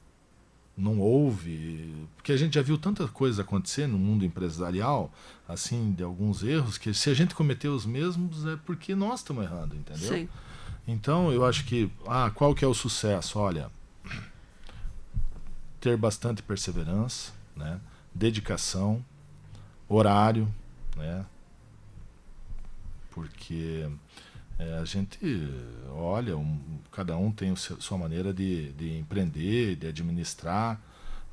C: não ouve, porque a gente já viu tanta coisa acontecer no mundo empresarial, assim, de alguns erros, que se a gente cometeu os mesmos é porque nós estamos errando, entendeu?
B: Sim.
C: Então eu acho que, qual que é o sucesso? Olha, ter bastante perseverança, né? Dedicação, horário, né? Porque a gente olha, cada um tem sua maneira de empreender, de administrar,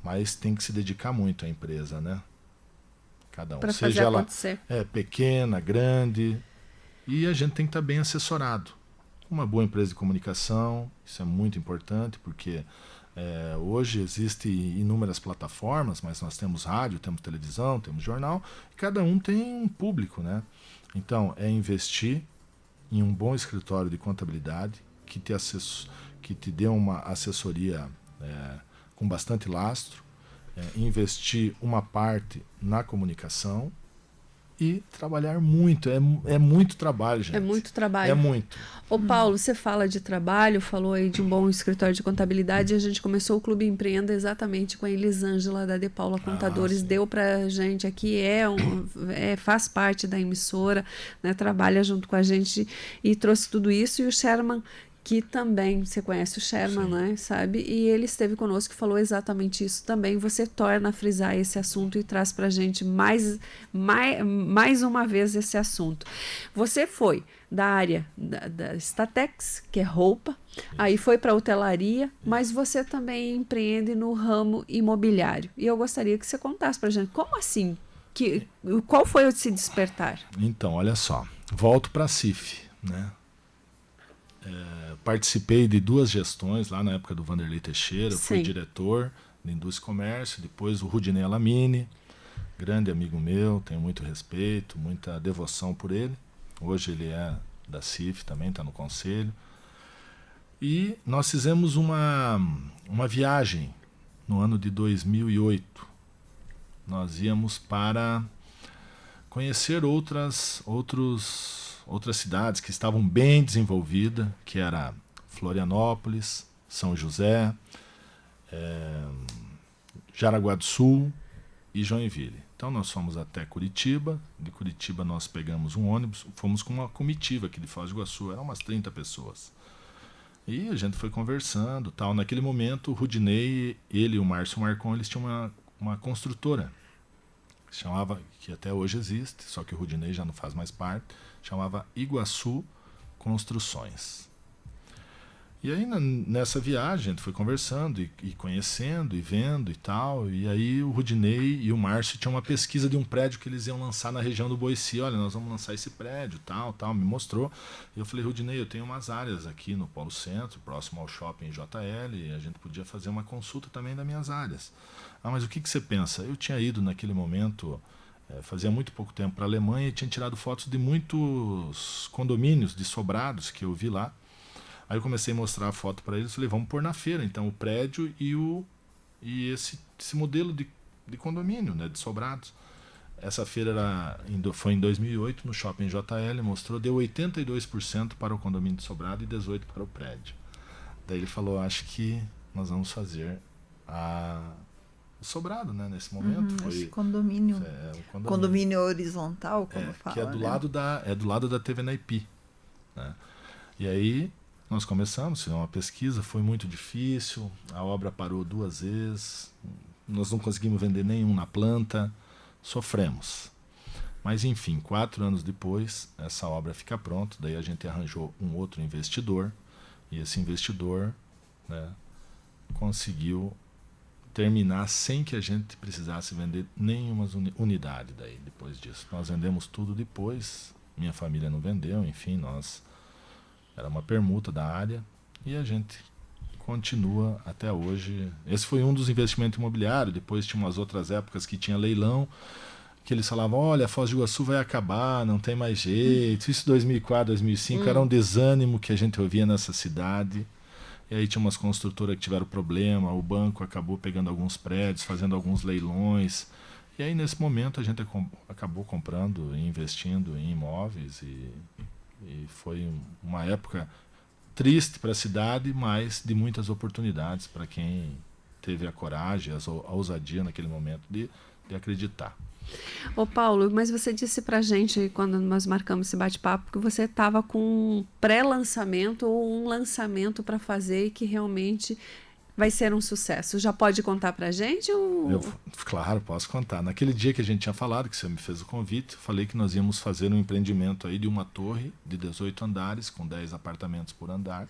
C: mas tem que se dedicar muito à empresa, né? Cada um,
B: para fazer
C: seja ela
B: acontecer.
C: Pequena, grande, e a gente tem que estar bem assessorado. Uma boa empresa de comunicação, isso é muito importante, porque hoje existem inúmeras plataformas, mas nós temos rádio, temos televisão, temos jornal, e cada um tem um público, né? Então, investir em um bom escritório de contabilidade que te dê uma assessoria com bastante lastro, investir uma parte na comunicação e trabalhar muito. É muito trabalho, gente.
B: É muito trabalho.
C: É muito.
B: Ô Paulo, você fala de trabalho, falou aí de um bom escritório de contabilidade, e a gente começou o Clube Empreenda exatamente com a Elisângela da De Paula Contadores, deu pra gente aqui, faz parte da emissora, né, trabalha junto com a gente e trouxe tudo isso, e o Sherman, que também, você conhece o Sherman, né, sabe? E ele esteve conosco e falou exatamente isso também. Você torna a frisar esse assunto e traz pra gente mais uma vez esse assunto. Você foi da área da Statex, que é roupa, aí foi para hotelaria, mas você também empreende no ramo imobiliário. E eu gostaria que você contasse pra gente, como assim? Qual foi o se despertar?
C: Então, olha só, volto para a CIF, né? Participei de 2 gestões lá na época do Vanderlei Teixeira. Fui diretor de Indústria e Comércio, depois o Rudinei Alamini, grande amigo meu, tenho muito respeito, muita devoção por ele. Hoje ele é da CIF também, está no conselho. E nós fizemos uma viagem no ano de 2008. Nós íamos para conhecer outras cidades que estavam bem desenvolvidas, que era Florianópolis, São José, Jaraguá do Sul e Joinville. Então nós fomos até Curitiba, de Curitiba nós pegamos um ônibus, fomos com uma comitiva aqui de Foz do Iguaçu, eram umas 30 pessoas. E a gente foi conversando, tal. Naquele momento o Rudinei, ele e o Márcio Marcon, eles tinham uma construtora. chamava, que até hoje existe, só que o Rudinei já não faz mais parte, chamava Iguaçu Construções. E aí nessa viagem a gente foi conversando e conhecendo e vendo e tal, e aí o Rudinei e o Márcio tinham uma pesquisa de um prédio que eles iam lançar na região do Boici. Olha, nós vamos lançar esse prédio, tal, me mostrou. E eu falei, Rudinei, eu tenho umas áreas aqui no Polo Centro, próximo ao shopping JL, e a gente podia fazer uma consulta também das minhas áreas. Ah, mas o que você pensa? Eu tinha ido naquele momento, fazia muito pouco tempo, para a Alemanha e tinha tirado fotos de muitos condomínios de sobrados que eu vi lá. Aí eu comecei a mostrar a foto para eles, falei, vamos pôr na feira, então, o prédio e esse modelo de condomínio, né, de sobrados. Essa feira foi em 2008, no Shopping JL, mostrou, deu 82% para o condomínio de sobrado e 18% para o prédio. Daí ele falou, acho que nós vamos fazer o sobrado, né, nesse momento.
D: Esse condomínio. Condomínio horizontal, como fala.
C: Que é do lado da TV Naipi, né? E aí nós começamos, fizemos uma pesquisa, foi muito difícil, a obra parou 2 vezes, nós não conseguimos vender nenhum na planta, sofremos. Mas enfim, 4 anos depois, essa obra fica pronta, daí a gente arranjou um outro investidor, e esse investidor, né, conseguiu terminar sem que a gente precisasse vender nenhuma unidade daí, depois disso. Nós vendemos tudo depois, minha família não vendeu, enfim, era uma permuta da área e a gente continua até hoje. Esse foi um dos investimentos imobiliários. Depois tinha umas outras épocas que tinha leilão, que eles falavam, olha, a Foz do Iguaçu vai acabar, não tem mais jeito. Isso em 2004, 2005 era um desânimo que a gente ouvia nessa cidade. E aí tinha umas construtoras que tiveram problema, o banco acabou pegando alguns prédios, fazendo alguns leilões. E aí nesse momento a gente acabou comprando e investindo em imóveis e foi uma época triste para a cidade, mas de muitas oportunidades para quem teve a coragem, a ousadia naquele momento de acreditar.
B: Ô Paulo, mas você disse pra gente, quando nós marcamos esse bate-papo, que você estava com um pré-lançamento ou um lançamento para fazer e que realmente vai ser um sucesso. Já pode contar pra gente?
C: Claro, posso contar. Naquele dia que a gente tinha falado, que você me fez o convite, falei que nós íamos fazer um empreendimento aí de uma torre de 18 andares, com 10 apartamentos por andar,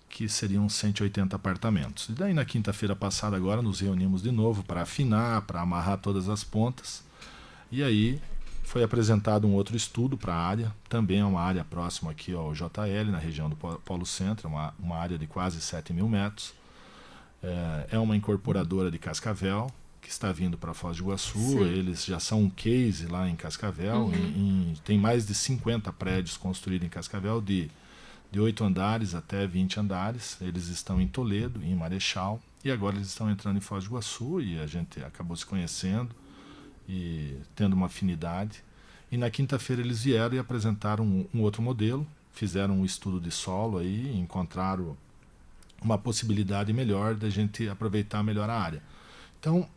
C: que seriam 180 apartamentos. E daí na quinta-feira passada agora nos reunimos de novo para afinar, para amarrar todas as pontas. E aí foi apresentado um outro estudo para a área, também é uma área próxima aqui ao JL, na região do Polo Centro, uma área de quase 7.000 metros. É uma incorporadora de Cascavel, que está vindo para Foz do Iguaçu. Sim. Eles já são um case lá em Cascavel. Tem mais de 50 prédios construídos em Cascavel, de 8 andares até 20 andares. Eles estão em Toledo, em Marechal, e agora eles estão entrando em Foz do Iguaçu, e a gente acabou se conhecendo e tendo uma afinidade. E na quinta-feira eles vieram e apresentaram um outro modelo, fizeram um estudo de solo aí, encontraram uma possibilidade melhor da gente aproveitar melhor a área. Então,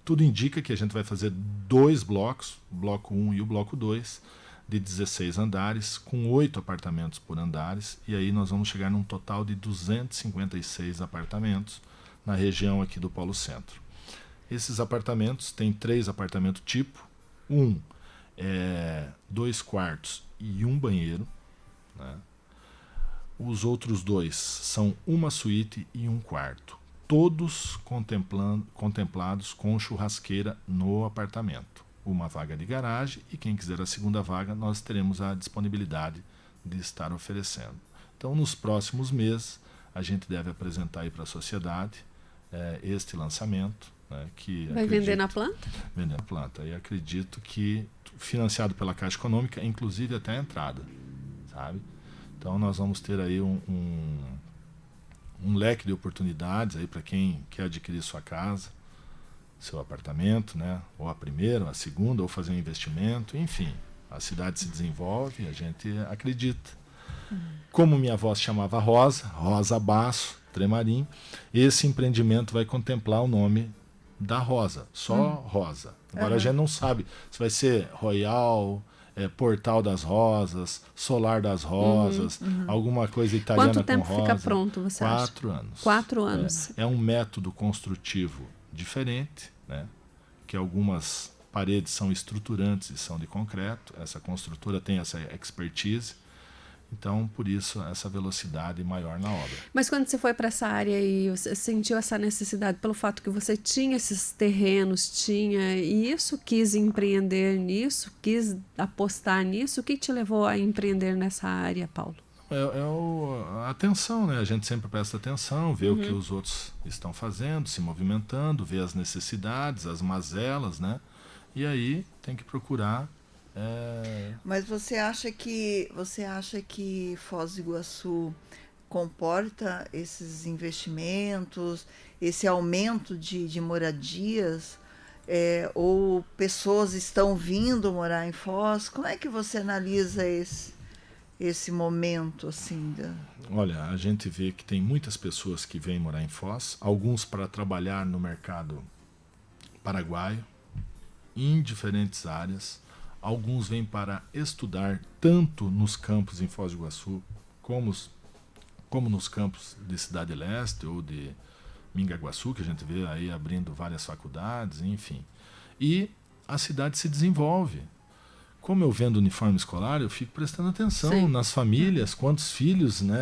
C: tudo indica que a gente vai fazer 2 blocos, o bloco 1 e o bloco 2, de 16 andares, com 8 apartamentos por andares, e aí nós vamos chegar num total de 256 apartamentos na região aqui do Polo Centro. Esses apartamentos, tem 3 apartamentos tipo, 2 quartos e 1 banheiro, né? Os outros 2 são uma suíte e 1 quarto, todos contemplados com churrasqueira no apartamento. Uma vaga de garagem, e quem quiser a segunda vaga, nós teremos a disponibilidade de estar oferecendo. Então, nos próximos meses, a gente deve apresentar aí para a sociedade este lançamento, né, que
B: vai vender na planta?
C: Vender na planta. E acredito que financiado pela Caixa Econômica, inclusive até a entrada, sabe? Então nós vamos ter aí um leque de oportunidades aí para quem quer adquirir sua casa, seu apartamento, né? Ou a primeira, ou a segunda, ou fazer um investimento, enfim. A cidade se desenvolve, a gente acredita. Como minha avó se chamava Rosa Basso, Tremarim, esse empreendimento vai contemplar o nome da Rosa, só Rosa. Agora a gente não sabe se vai ser Royal, Portal das Rosas, Solar das Rosas, alguma coisa italiana com rosa.
B: Quanto tempo fica pronto, você acha?
C: 4 anos.
B: 4 anos.
C: É um método construtivo diferente, né? Que algumas paredes são estruturantes e são de concreto, essa construtora tem essa expertise, então por isso essa velocidade maior na obra.
B: Mas quando você foi para essa área e você sentiu essa necessidade pelo fato que você tinha esses terrenos, e isso, quis empreender nisso, quis apostar nisso, o que te levou a empreender nessa área, Paulo?
C: A atenção, né? A gente sempre presta atenção, vê o que os outros estão fazendo, se movimentando, vê as necessidades, as mazelas, né? E aí tem que procurar.
D: Mas você acha que Foz do Iguaçu comporta esses investimentos, esse aumento de moradias, ou pessoas estão vindo morar em Foz? Como é que você analisa esse momento assim?
C: Olha, a gente vê que tem muitas pessoas que vêm morar em Foz, alguns para trabalhar no mercado paraguaio, em diferentes áreas. Alguns vêm para estudar tanto nos campos em Foz do Iguaçu como nos campos de Cidade Leste ou de Mingaguaçu, que a gente vê aí abrindo várias faculdades, enfim. E a cidade se desenvolve. Como eu vendo uniforme escolar, eu fico prestando atenção nas famílias, quantos filhos, né?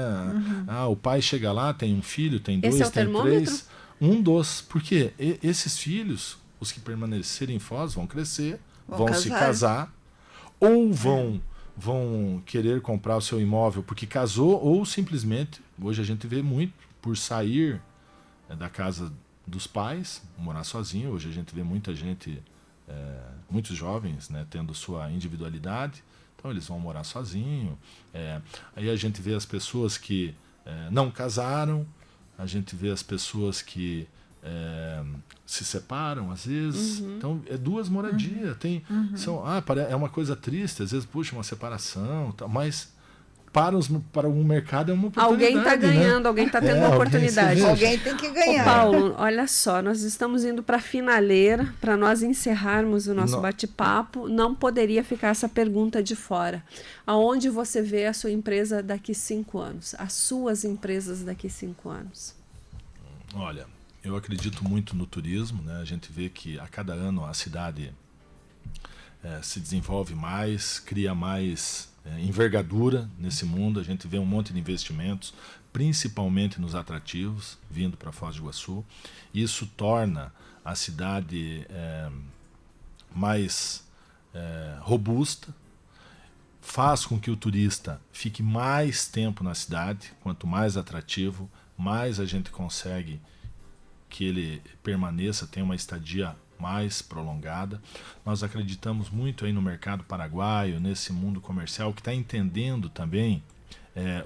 C: O pai chega lá, tem um filho, tem dois,
B: Esse é o
C: tem
B: termômetro?
C: 3. Um dos. Porque esses filhos, os que permanecerem em Foz, vão crescer, vão se casar, ou vão querer comprar o seu imóvel porque casou, ou simplesmente, hoje a gente vê muito, por sair da casa dos pais, morar sozinho. Hoje a gente vê muita gente, muitos jovens, né, tendo sua individualidade, então eles vão morar sozinho. Aí a gente vê as pessoas que não casaram, a gente vê as pessoas que se separam às vezes. Então é duas moradias. É uma coisa triste, às vezes, puxa, uma separação, mas para um mercado é uma oportunidade.
B: Alguém está ganhando, né? Alguém está tendo uma oportunidade.
D: Alguém tem que ganhar.
B: Ô, Paulo, olha só, nós estamos indo para a finaleira, para nós encerrarmos o nosso bate-papo. Não poderia ficar essa pergunta de fora. Aonde você vê a sua empresa daqui 5 anos? As suas empresas daqui 5 anos?
C: Olha, eu acredito muito no turismo, né? A gente vê que a cada ano a cidade se desenvolve mais, cria mais envergadura nesse mundo. A gente vê um monte de investimentos, principalmente nos atrativos, vindo para Foz do Iguaçu. Isso torna a cidade mais robusta, faz com que o turista fique mais tempo na cidade. Quanto mais atrativo, mais a gente consegue que ele permaneça, tenha uma estadia mais prolongada. Nós acreditamos muito aí no mercado paraguaio, nesse mundo comercial, que está entendendo também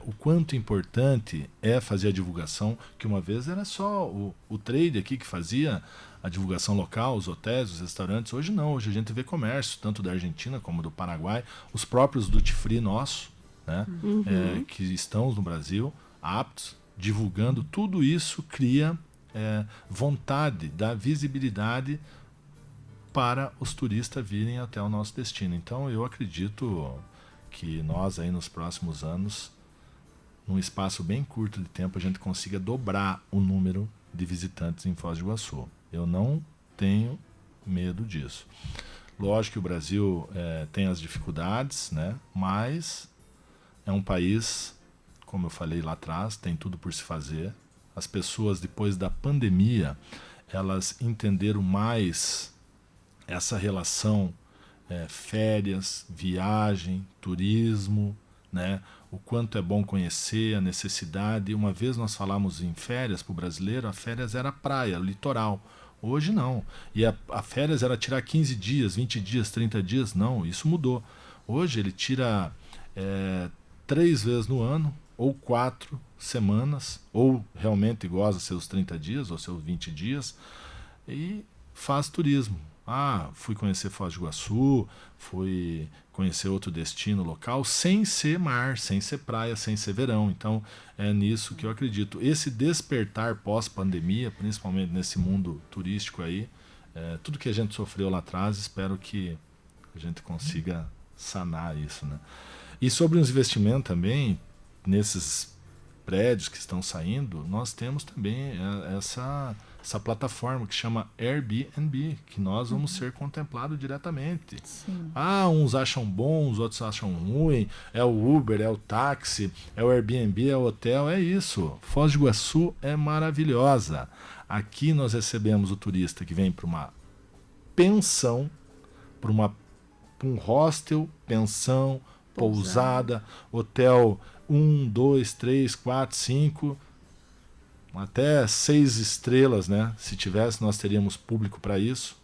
C: o quanto importante é fazer a divulgação, que uma vez era só o trade aqui que fazia a divulgação local, os hotéis, os restaurantes. Hoje não, hoje a gente vê comércio, tanto da Argentina como do Paraguai, os próprios duty free nosso, né, que estão no Brasil, aptos, divulgando. Tudo isso cria vontade, dá visibilidade para os turistas virem até o nosso destino. Então eu acredito que nós aí nos próximos anos, num espaço bem curto de tempo, a gente consiga dobrar o número de visitantes em Foz do Iguaçu. Eu não tenho medo disso. Lógico que o Brasil tem as dificuldades, né? Mas é um país, como eu falei lá atrás, tem tudo por se fazer. As pessoas, depois da pandemia, elas entenderam mais essa relação férias, viagem, turismo, né? O quanto é bom conhecer, a necessidade. Uma vez nós falamos em férias para o brasileiro, a férias era praia, litoral. Hoje não. E a férias era tirar 15 dias, 20 dias, 30 dias. Não, isso mudou. Hoje ele tira 3 vezes no ano, ou 4 semanas, ou realmente goza seus 30 dias, ou seus 20 dias, e faz turismo. Fui conhecer Foz do Iguaçu, fui conhecer outro destino local, sem ser mar, sem ser praia, sem ser verão. Então, é nisso que eu acredito. Esse despertar pós-pandemia, principalmente nesse mundo turístico aí, tudo que a gente sofreu lá atrás, espero que a gente consiga sanar isso, né? E sobre os investimentos também, nesses prédios que estão saindo, nós temos também essa plataforma que chama Airbnb, que nós vamos ser contemplados diretamente.
D: Sim.
C: Uns acham bom, os outros acham ruim, é o Uber, é o táxi, é o Airbnb, é o hotel, é isso. Foz do Iguaçu é maravilhosa. Aqui nós recebemos o turista que vem para uma pensão, para um hostel, pensão, pousada, hotel 1, 2, 3, 4, 5... até 6 estrelas, né? Se tivesse, nós teríamos público para isso.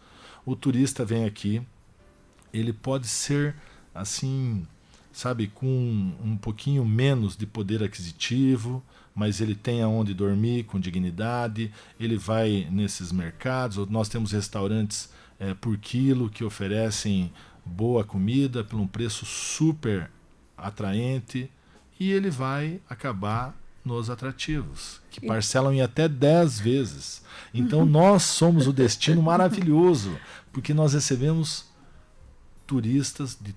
C: O turista vem aqui, ele pode ser assim, sabe, com um pouquinho menos de poder aquisitivo, mas ele tem aonde dormir com dignidade, ele vai nesses mercados, nós temos restaurantes por quilo que oferecem boa comida por um preço super atraente, e ele vai acabar nos atrativos, que parcelam em até 10 vezes. Então nós somos o destino maravilhoso, porque nós recebemos turistas de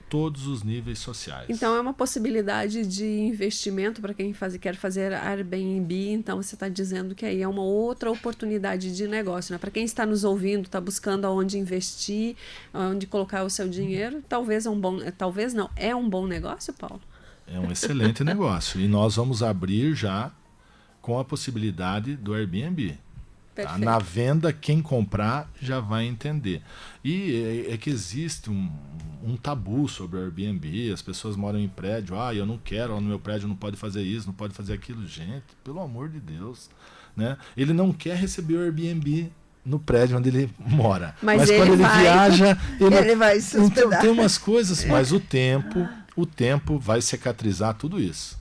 C: todos os níveis sociais.
B: Então é uma possibilidade de investimento para quem quer fazer Airbnb. Então você está dizendo que aí é uma outra oportunidade de negócio, né? Para quem está nos ouvindo, está buscando aonde investir, onde colocar o seu dinheiro, talvez é um bom negócio, Paulo?
C: É um excelente negócio. E nós vamos abrir já com a possibilidade do Airbnb. Tá? Na venda, quem comprar já vai entender. E é que existe um tabu sobre o Airbnb. As pessoas moram em prédio. Eu não quero, no meu prédio não pode fazer isso, não pode fazer aquilo. Gente, pelo amor de Deus. Né? Ele não quer receber o Airbnb no prédio onde ele mora. Mas quando ele viaja...
D: Ele vai se hospedar.
C: Então, tem umas coisas, mas o tempo vai cicatrizar tudo isso.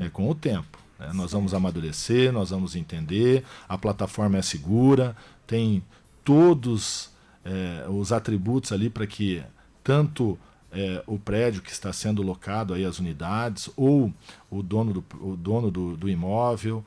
C: É com o tempo. Né? Nós vamos amadurecer, nós vamos entender, a plataforma é segura, tem todos os atributos ali para que tanto o prédio que está sendo locado, aí as unidades, ou o dono do imóvel,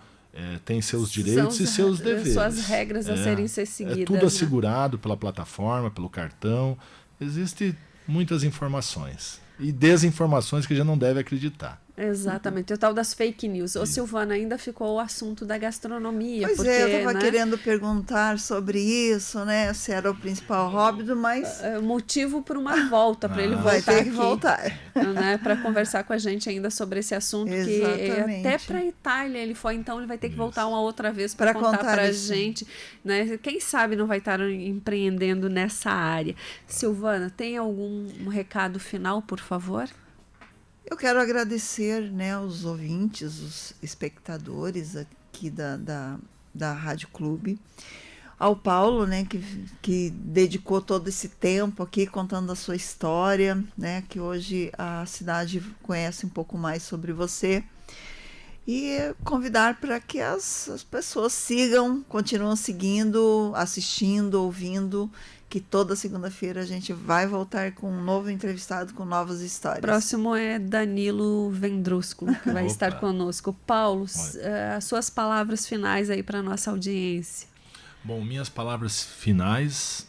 C: tem seus direitos e seus deveres.
B: Suas regras a serem seguidas.
C: É tudo assegurado pela plataforma, pelo cartão. Existem muitas informações. E desinformações que a gente não deve acreditar.
B: Exatamente, o tal das fake news. Ô, Silvana, ainda ficou o assunto da gastronomia.
D: Pois
B: porque,
D: eu estava querendo perguntar sobre isso, né? Se era o principal hobby, mas...
B: motivo para uma volta, para ele voltar
D: vai ter que
B: aqui,
D: voltar.
B: Né, para conversar com a gente ainda sobre esse assunto.
D: Exatamente.
B: Que até para a Itália ele foi, então ele vai ter que voltar uma outra vez para contar para a gente. Né? Quem sabe não vai estar empreendendo nessa área. Silvana, tem algum recado final, por favor?
D: Eu quero agradecer, né, os ouvintes, os espectadores aqui da Rádio Clube, ao Paulo, né, que dedicou todo esse tempo aqui contando a sua história, né, que hoje a cidade conhece um pouco mais sobre você, e convidar para que as pessoas continuam seguindo, assistindo, ouvindo, que toda segunda-feira a gente vai voltar com um novo entrevistado com novas histórias.
B: Próximo é Danilo Vendrúsculo, que vai estar conosco. Paulo, as suas palavras finais aí para a nossa audiência.
C: Bom, minhas palavras finais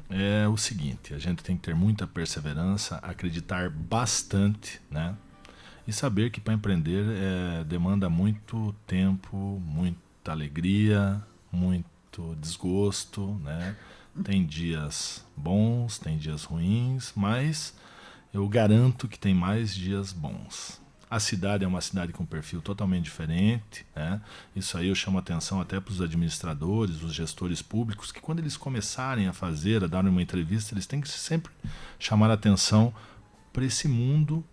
C: é o seguinte: a gente tem que ter muita perseverança, acreditar bastante, né? E saber que para empreender demanda muito tempo, muita alegria, muito desgosto, né? Tem dias bons, tem dias ruins, mas eu garanto que tem mais dias bons. A cidade é uma cidade com um perfil totalmente diferente, né? Isso aí eu chamo atenção até para os administradores, os gestores públicos, que quando eles começarem a dar uma entrevista, eles têm que sempre chamar atenção para esse mundo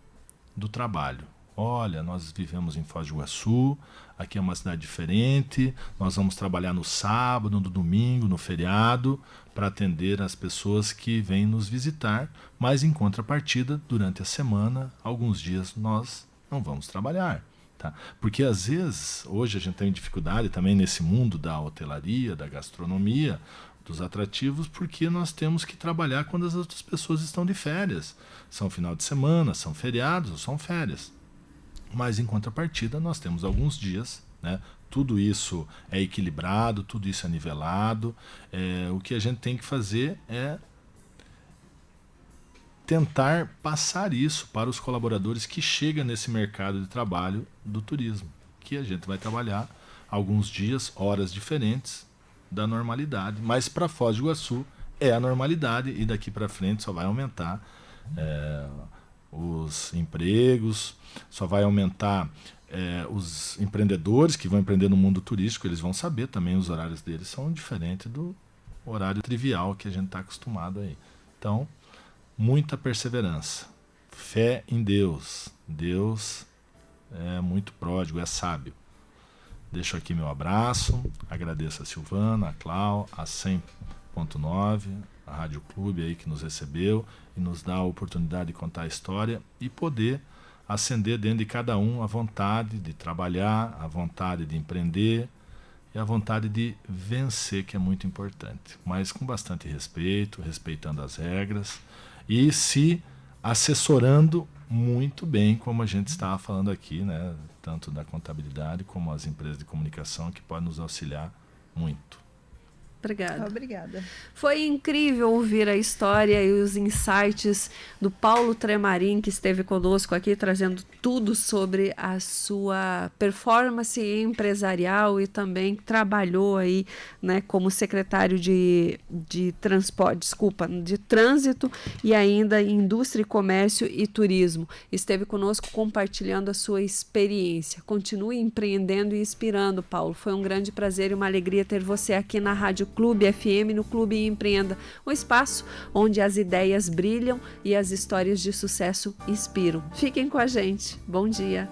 C: do trabalho. Olha, nós vivemos em Foz do Iguaçu, aqui é uma cidade diferente, nós vamos trabalhar no sábado, no domingo, no feriado, para atender as pessoas que vêm nos visitar, mas em contrapartida, durante a semana, alguns dias nós não vamos trabalhar. Tá? Porque às vezes, hoje a gente tem dificuldade também nesse mundo da hotelaria, da gastronomia, dos atrativos, porque nós temos que trabalhar quando as outras pessoas estão de férias. São final de semana, são feriados ou são férias. Mas em contrapartida nós temos alguns dias, né? Tudo isso é equilibrado, tudo isso é nivelado. O que a gente tem que fazer é tentar passar isso para os colaboradores que chegam nesse mercado de trabalho do turismo, que a gente vai trabalhar alguns dias, horas diferentes, da normalidade. Mas para Foz do Iguaçu é a normalidade e daqui para frente só vai aumentar os empregos, só vai aumentar os empreendedores que vão empreender no mundo turístico, eles vão saber também os horários deles são diferentes do horário trivial que a gente está acostumado aí. Então, muita perseverança, fé em Deus. Deus é muito pródigo, é sábio. Deixo aqui meu abraço, agradeço a Silvana, a Clau, a 100.9, a Rádio Clube aí que nos recebeu e nos dá a oportunidade de contar a história e poder acender dentro de cada um a vontade de trabalhar, a vontade de empreender e a vontade de vencer, que é muito importante, mas com bastante respeito, respeitando as regras e se assessorando muito bem, como a gente estava falando aqui, né? Tanto da contabilidade como as empresas de comunicação que podem nos auxiliar muito.
D: Obrigada.
B: Foi incrível ouvir a história e os insights do Paulo Tremarin, que esteve conosco aqui, trazendo tudo sobre a sua performance empresarial e também trabalhou aí, né, como secretário de trânsito e ainda indústria, comércio e turismo. Esteve conosco compartilhando a sua experiência. Continue empreendendo e inspirando, Paulo. Foi um grande prazer e uma alegria ter você aqui na Rádio Clube FM, no Clube Empreenda, um espaço onde as ideias brilham e as histórias de sucesso inspiram. Fiquem com a gente. Bom dia.